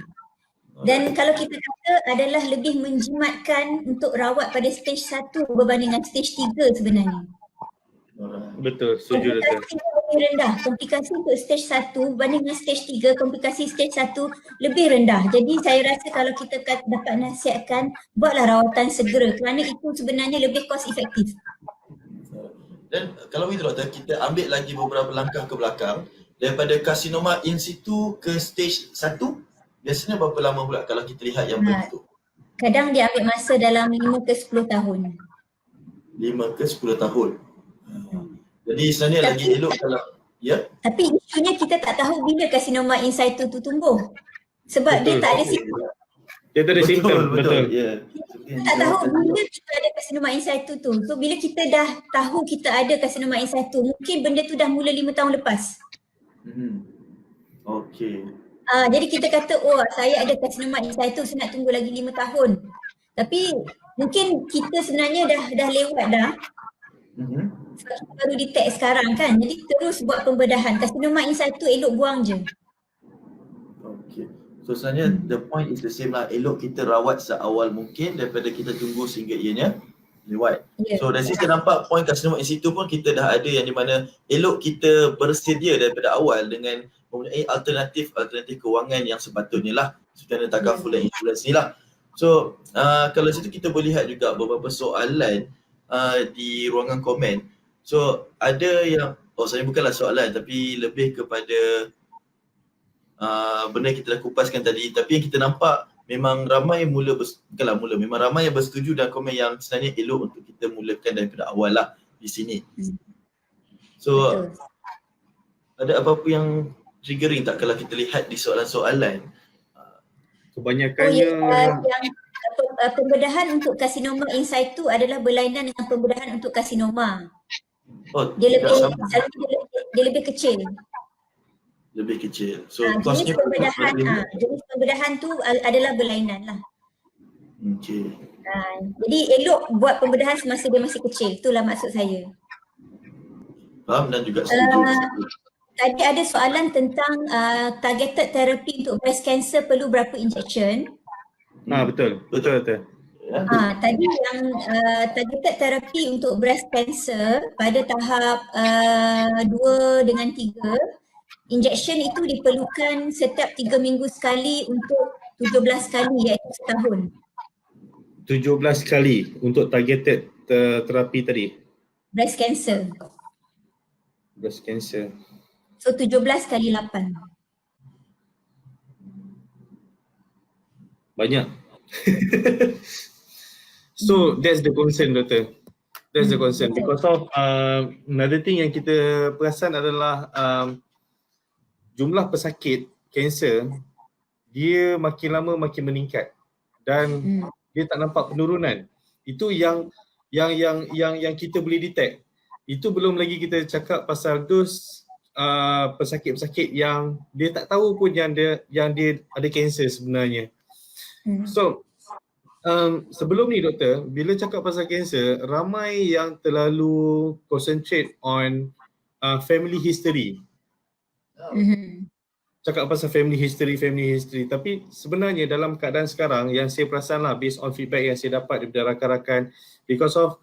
S1: Dan kalau kita kata adalah lebih menjimatkan untuk rawat pada stage 1 berbanding dengan stage 3 sebenarnya.
S2: Betul, setuju doktor.
S1: Komplikasi lebih rendah. Komplikasi untuk stage 1 berbanding dengan stage 3, komplikasi stage 1 lebih rendah. Jadi saya rasa kalau kita dapat nasihatkan, buatlah rawatan segera kerana itu sebenarnya lebih cost efektif.
S4: Dan kalau begitu doktor, kita ambil lagi beberapa langkah ke belakang. Daripada karsinoma in situ ke stage 1, biasanya berapa lama pula kalau kita lihat yang begitu?
S1: Kadang dia ambil masa dalam 5 ke 10 tahun.
S4: 5 ke 10 tahun. Jadi sebenarnya lagi elok kalau
S1: Tapi isunya kita tak tahu bila karsinoma in situ tu tumbuh. Sebab dia tak ada simptom.
S2: Dia tak ada simptom, betul.
S4: Ya.
S1: Kita tak tahu bila kita ada karsinoma in situ tu. So bila kita dah tahu kita ada karsinoma in situ, mungkin benda tu dah mula 5 tahun lepas.
S4: Okey.
S1: Jadi kita kata, saya ada karsinoma in situ, saya nak tunggu lagi 5 tahun. Tapi mungkin kita sebenarnya dah lewat dah. Sebab kita baru detect sekarang kan. Jadi terus buat pembedahan. Karsinoma in situ elok buang je.
S4: Okey. So sebenarnya the point is the same lah. Elok kita rawat seawal mungkin daripada kita tunggu sehingga ianya lewat.
S1: Yeah.
S4: So dari sini kita nampak point karsinoma in situ pun kita dah ada yang di mana elok kita bersedia daripada awal dengan mempunyai alternatif kewangan yang sepatutnya lah. Sebenarnya takaful dan insurans ni lah. So kalau situ kita boleh lihat juga beberapa soalan di ruangan komen. So ada yang, sebenarnya bukanlah soalan tapi lebih kepada benda yang kita dah kupaskan tadi. Tapi yang kita nampak memang ramai memang ramai yang bersetuju dan komen yang sebenarnya elok untuk kita mulakan daripada awal lah di sini. So ada apa-apa yang triggering tak kalau kita lihat di soalan-soalan?
S2: Kebanyakannya
S1: yang pembedahan untuk karsinoma in situ adalah berlainan dengan pembedahan untuk karsinoma. Dia lebih kecil.
S4: Lebih kecil. So
S1: jenis pembedahan tu adalah berlainan lah.
S4: Okey.
S1: Jadi elok buat pembedahan semasa dia masih kecil. Itulah maksud saya.
S4: Faham dan juga setuju.
S1: Tadi ada soalan tentang targeted therapy untuk breast cancer perlu berapa injection.
S2: Betul.
S1: Tadi yang targeted therapy untuk breast cancer pada tahap 2 dengan 3, injection itu diperlukan setiap 3 minggu sekali untuk 17 kali iaitu setahun.
S2: 17 kali untuk targeted terapi tadi.
S1: Breast cancer.
S2: Breast cancer.
S1: So 17 kali 8.
S2: Banyak. So that's the concern, doktor. That's the concern because of another thing yang kita perasan adalah jumlah pesakit kanser dia makin lama makin meningkat dan dia tak nampak penurunan. Itu yang kita boleh detect. Itu belum lagi kita cakap pasal dos pesakit-pesakit yang dia tak tahu pun yang dia ada kanser sebenarnya. So sebelum ni doktor, bila cakap pasal kanser, ramai yang terlalu concentrate on family history. Cakap pasal family history, tapi sebenarnya dalam keadaan sekarang yang saya perasan lah based on feedback yang saya dapat daripada rakan-rakan, because of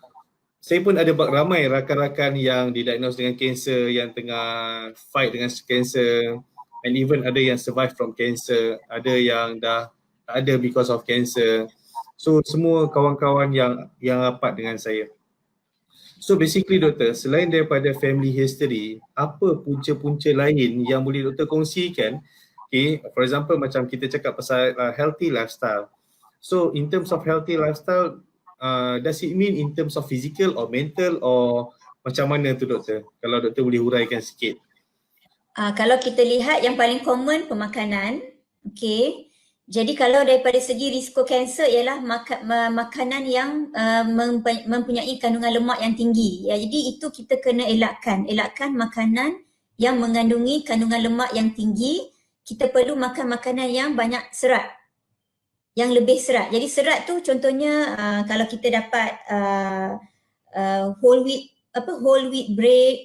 S2: saya pun ada ramai rakan-rakan yang didiagnose dengan kanser, yang tengah fight dengan kanser, and even ada yang survive from cancer, ada yang dah tak ada because of cancer. So semua kawan-kawan yang rapat dengan saya. So basically doktor, selain daripada family history, apa punca-punca lain yang boleh doktor kongsikan? Okay, for example macam kita cakap pasal healthy lifestyle. So in terms of healthy lifestyle, does it mean in terms of physical or mental or macam mana tu doktor? Kalau doktor boleh huraikan sikit.
S1: Kalau kita lihat yang paling common pemakanan, okay. Jadi kalau daripada segi risiko kanser ialah makanan yang mempunyai kandungan lemak yang tinggi. Ya, jadi itu kita kena elakkan. Elakkan makanan yang mengandungi kandungan lemak yang tinggi. Kita perlu makan makanan yang banyak serat. Yang lebih serat. Jadi serat tu contohnya kalau kita dapat whole wheat bread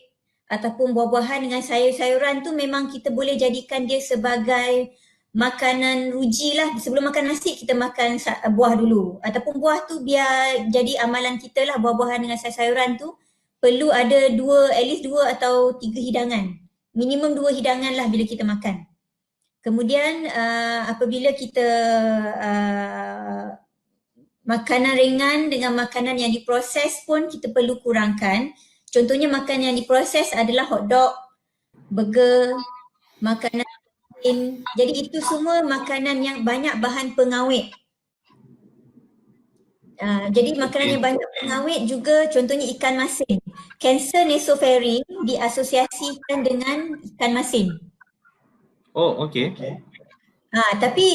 S1: ataupun buah-buahan dengan sayur-sayuran tu memang kita boleh jadikan dia sebagai makanan ruji lah. Sebelum makan nasi kita makan buah dulu. Ataupun buah tu biar jadi amalan kita lah, buah-buahan dengan sayur-sayuran tu perlu ada at least 2 atau 3 hidangan. Minimum 2 hidangan lah bila kita makan. Kemudian apabila kita makanan ringan dengan makanan yang diproses pun kita perlu kurangkan. Contohnya makanan yang diproses adalah hotdog, burger, makanan jadi itu semua makanan yang banyak bahan pengawet. Jadi makanan yang banyak pengawet juga contohnya ikan masin. Kanser nasopharynx diasosiasikan dengan ikan masin.
S2: Oh, okey.
S1: Tapi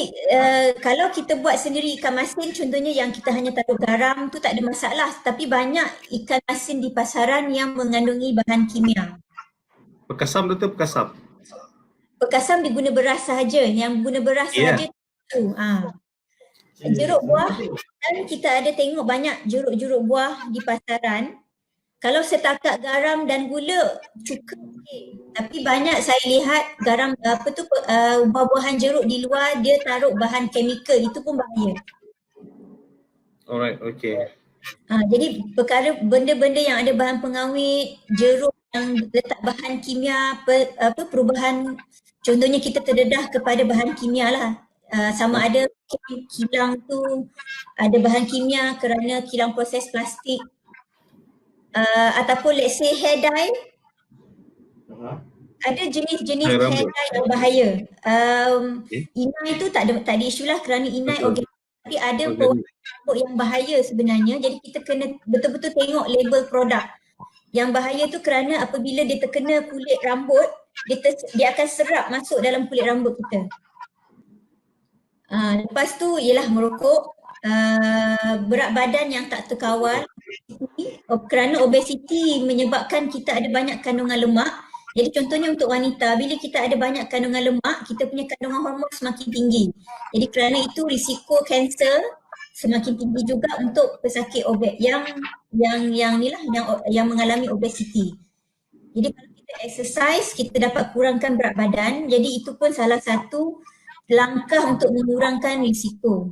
S1: kalau kita buat sendiri ikan masin, contohnya yang kita hanya taruh garam tu tak ada masalah. Tapi banyak ikan masin di pasaran yang mengandungi bahan kimia.
S2: Pekasam doktor, pekasam.
S1: Pekasam diguna beras sahaja, yang guna beras sahaja tu. Jeruk buah, dan kita ada tengok banyak jeruk-jeruk buah di pasaran. Kalau setakat garam dan gula cukup, tapi banyak saya lihat garam buah-buahan jeruk di luar dia taruh bahan chemical, itu pun bahaya.
S2: Alright, okay.
S1: Jadi perkara benda-benda yang ada bahan pengawet, jeruk yang letak bahan kimia, perubahan, contohnya kita terdedah kepada bahan kimia lah. Sama ada kilang tu ada bahan kimia kerana kilang proses plastik, ataupun let's say hair dye. Ada jenis-jenis hair dye yang bahaya. Inai tu tak ada isu lah kerana inai organik, tapi ada produk yang bahaya sebenarnya. Jadi kita kena betul-betul tengok label produk. Yang bahaya tu kerana apabila dia terkena kulit rambut, dia akan serap masuk dalam kulit rambut kita. Lepas tu ialah merokok, berat badan yang tak terkawal, kerana obesiti menyebabkan kita ada banyak kandungan lemak. Jadi contohnya untuk wanita, bila kita ada banyak kandungan lemak, kita punya kandungan hormon semakin tinggi. Jadi kerana itu risiko kanser semakin tinggi juga untuk pesakit yang mengalami obesiti. Jadi kalau kita exercise, kita dapat kurangkan berat badan. Jadi itu pun salah satu langkah untuk mengurangkan risiko.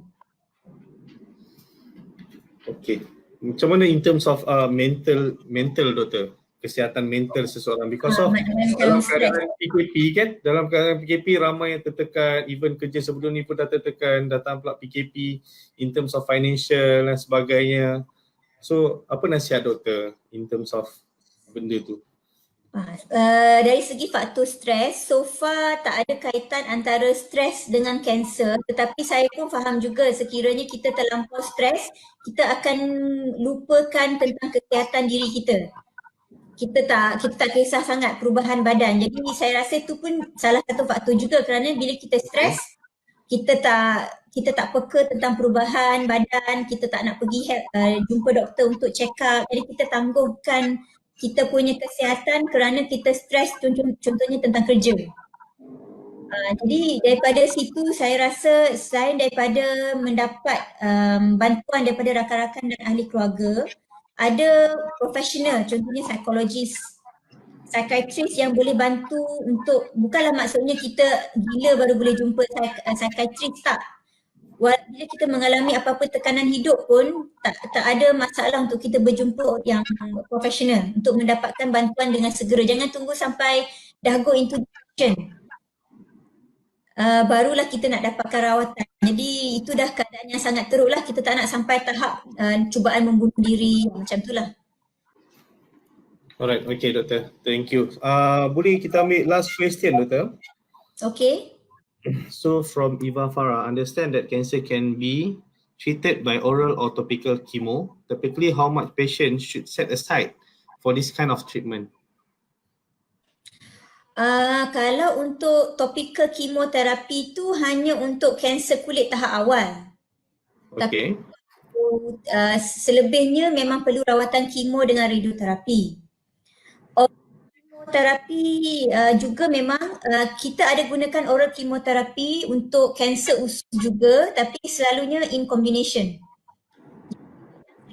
S2: Okay. Macam mana in terms of mental doktor? Kesihatan mental seseorang, because of dalam keadaan PKP kan, dalam keadaan PKP ramai yang tertekan, even kerja sebelum ni pun dah tertekan, datang pula PKP in terms of financial dan sebagainya. So apa nasihat doktor in terms of benda tu?
S1: Dari segi faktor stres, so far tak ada kaitan antara stres dengan kanser, tetapi saya pun faham juga sekiranya kita terlampau stres, kita akan lupakan tentang kesihatan diri kita. Kita tak kisah sangat perubahan badan. Jadi saya rasa itu pun salah satu faktor juga, kerana bila kita stres, kita tak peka tentang perubahan badan, kita tak nak pergi jumpa doktor untuk check up. Jadi kita tangguhkan kita punya kesihatan kerana kita stres, contohnya tentang kerja. Jadi daripada situ saya rasa selain daripada mendapat bantuan daripada rakan-rakan dan ahli keluarga, ada profesional, contohnya psikologis, psikiatris yang boleh bantu untuk, bukanlah maksudnya kita gila baru boleh jumpa psikiatris, tak. Bila kita mengalami apa-apa tekanan hidup pun tak ada masalah untuk kita berjumpa yang profesional untuk mendapatkan bantuan dengan segera. Jangan tunggu sampai dah go into depression, barulah kita nak dapatkan rawatan. Jadi itu dah keadaan yang sangat teruk lah. Kita tak nak sampai tahap cubaan membunuh diri, macam tu lah.
S2: Alright, okay doktor. Thank you. Boleh kita ambil last question doktor?
S1: Okay.
S2: So from Eva Farah, understand that cancer can be treated by oral or topical chemo. Typically, how much patients should set aside for this kind of treatment?
S1: Kalau untuk topical chemoterapi tu hanya untuk kanser kulit tahap awal.
S2: Okay.
S1: Selebihnya memang perlu rawatan kemo dengan radioterapi. Terapi juga memang kita ada gunakan oral chemoterapi untuk kanser usus juga, tapi selalunya in combination.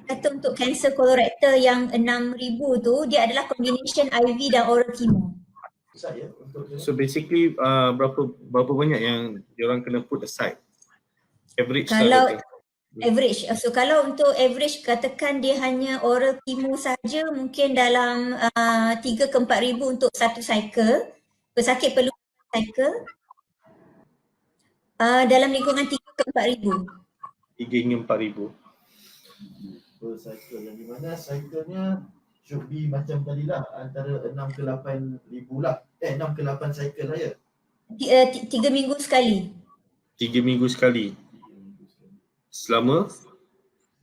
S1: Kata untuk kanser kolorektal yang 6,000 tu, dia adalah combination IV dan oral chemo.
S2: So basically berapa banyak yang diorang kena put aside? Average
S1: kalau average, so kalau untuk average katakan dia hanya oral chemo saja, mungkin dalam 3 ke 4,000 untuk satu cycle. Pesakit perlu cycle dalam lingkungan 3 ke 4,000.
S2: 3 hingga 4,000
S4: per cycle, yang di mana cycle-nya should be macam tadi lah, antara 6 ke 8,000 lah. 6 ke 8 cycle lah ya?
S1: 3 minggu sekali.
S2: 3 minggu sekali. Selama?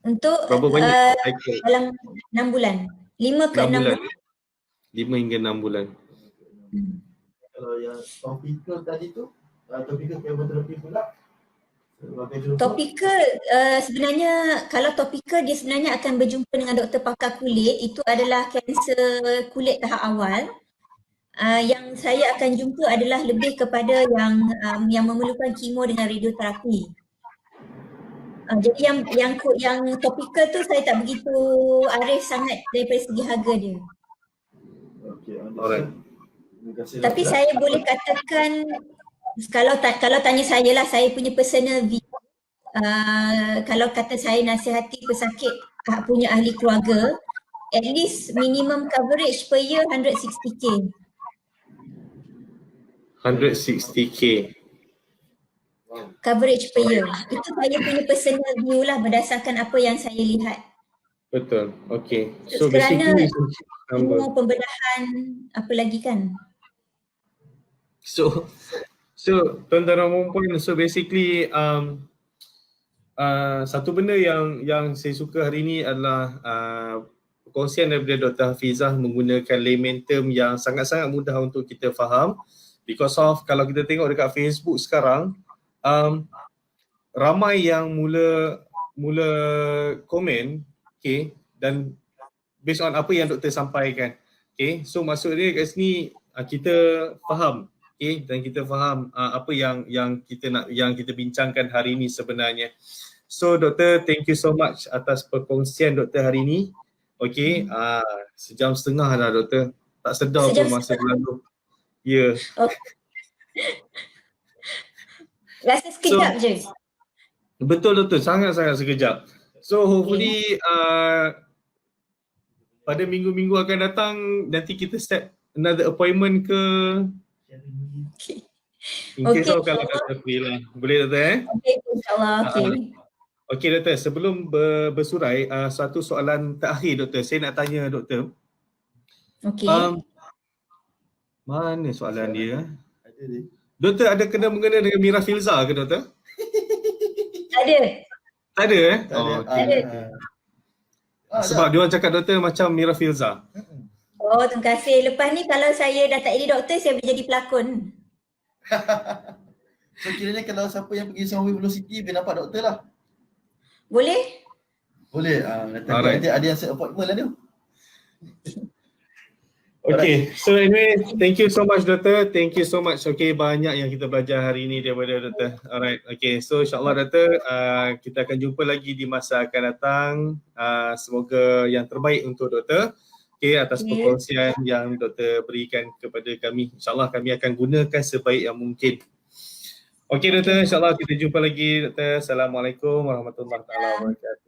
S1: Untuk
S2: berapa banyak cycle?
S1: dalam 6 bulan. 5 ke 6 bulan.
S2: 5 hingga 6 bulan.
S4: Kalau yang topical tadi tu, topical chemotherapy pula?
S1: Topikal sebenarnya, kalau topikal dia sebenarnya akan berjumpa dengan doktor pakar kulit. Itu adalah kanser kulit tahap awal. Yang saya akan jumpa adalah lebih kepada yang memerlukan kemo dengan radioterapi. Jadi yang topikal tu saya tak begitu arif sangat daripada segi harga dia.
S4: Okay,
S2: alright.
S1: Tapi saya boleh katakan, kalau tanya saya lah, saya punya personal view, kalau kata saya nasihati pesakit punya ahli keluarga, at least minimum coverage per year 160k.
S2: 160k
S1: coverage per year. Itu saya punya personal view lah, berdasarkan apa yang saya lihat.
S2: Betul. Okay. So
S1: kerana
S2: basically
S1: semua pembedahan apa lagi kan.
S2: So tuan-tuan dan puan-puan, so basically satu benda yang saya suka hari ni adalah perkongsian daripada Dr. Hafizah menggunakan layman term yang sangat-sangat mudah untuk kita faham, because of kalau kita tengok dekat Facebook sekarang, ramai yang mula komen, okay, dan based on apa yang doktor sampaikan, okay, so maksudnya kat sini kita faham, okay, dan kita faham apa yang kita bincangkan hari ini sebenarnya. So doktor, thank you so much atas perkongsian doktor hari ini. Okay, 1.5 jam dah doktor, tak sedar pun masa berlalu. Ya. Yeah.
S1: Rasa sekejap je.
S2: Betul, sangat-sangat sekejap. So hopefully pada minggu-minggu akan datang nanti kita set another appointment ke? In case kalau doktor free lah. Boleh doktor
S1: Okay, insyaAllah.
S2: Okay doktor, sebelum bersurai, satu soalan terakhir doktor, saya nak tanya doktor.
S1: Okay.
S2: Mana soalan dia?
S4: Ada dia.
S2: Doktor ada kena mengena dengan Mira Filzah ke doktor?
S1: Ada.
S2: Tak ada
S4: Tak ada.
S2: okey. Sebab dia orang cakap doktor macam Mira Filzah.
S1: Oh, terima kasih. Lepas ni kalau saya dah tak jadi doktor, saya boleh jadi pelakon.
S4: So kiranya kalau siapa yang pergi Sunway Velocity boleh nampak doktor lah.
S1: Boleh?
S4: Boleh.
S2: Alright.
S4: Nanti ada yang set appointment lah dia.
S2: Okay, so anyway, thank you so much doktor. Thank you so much. Okay, banyak yang kita belajar hari ini daripada doktor. Alright, okay. So insyaAllah doktor, kita akan jumpa lagi di masa akan datang. Semoga yang terbaik untuk doktor. Okay, atas perkongsian yang doktor berikan kepada kami. InsyaAllah kami akan gunakan sebaik yang mungkin. Okay doktor, insyaAllah kita jumpa lagi doktor. Assalamualaikum warahmatullahi wabarakatuh.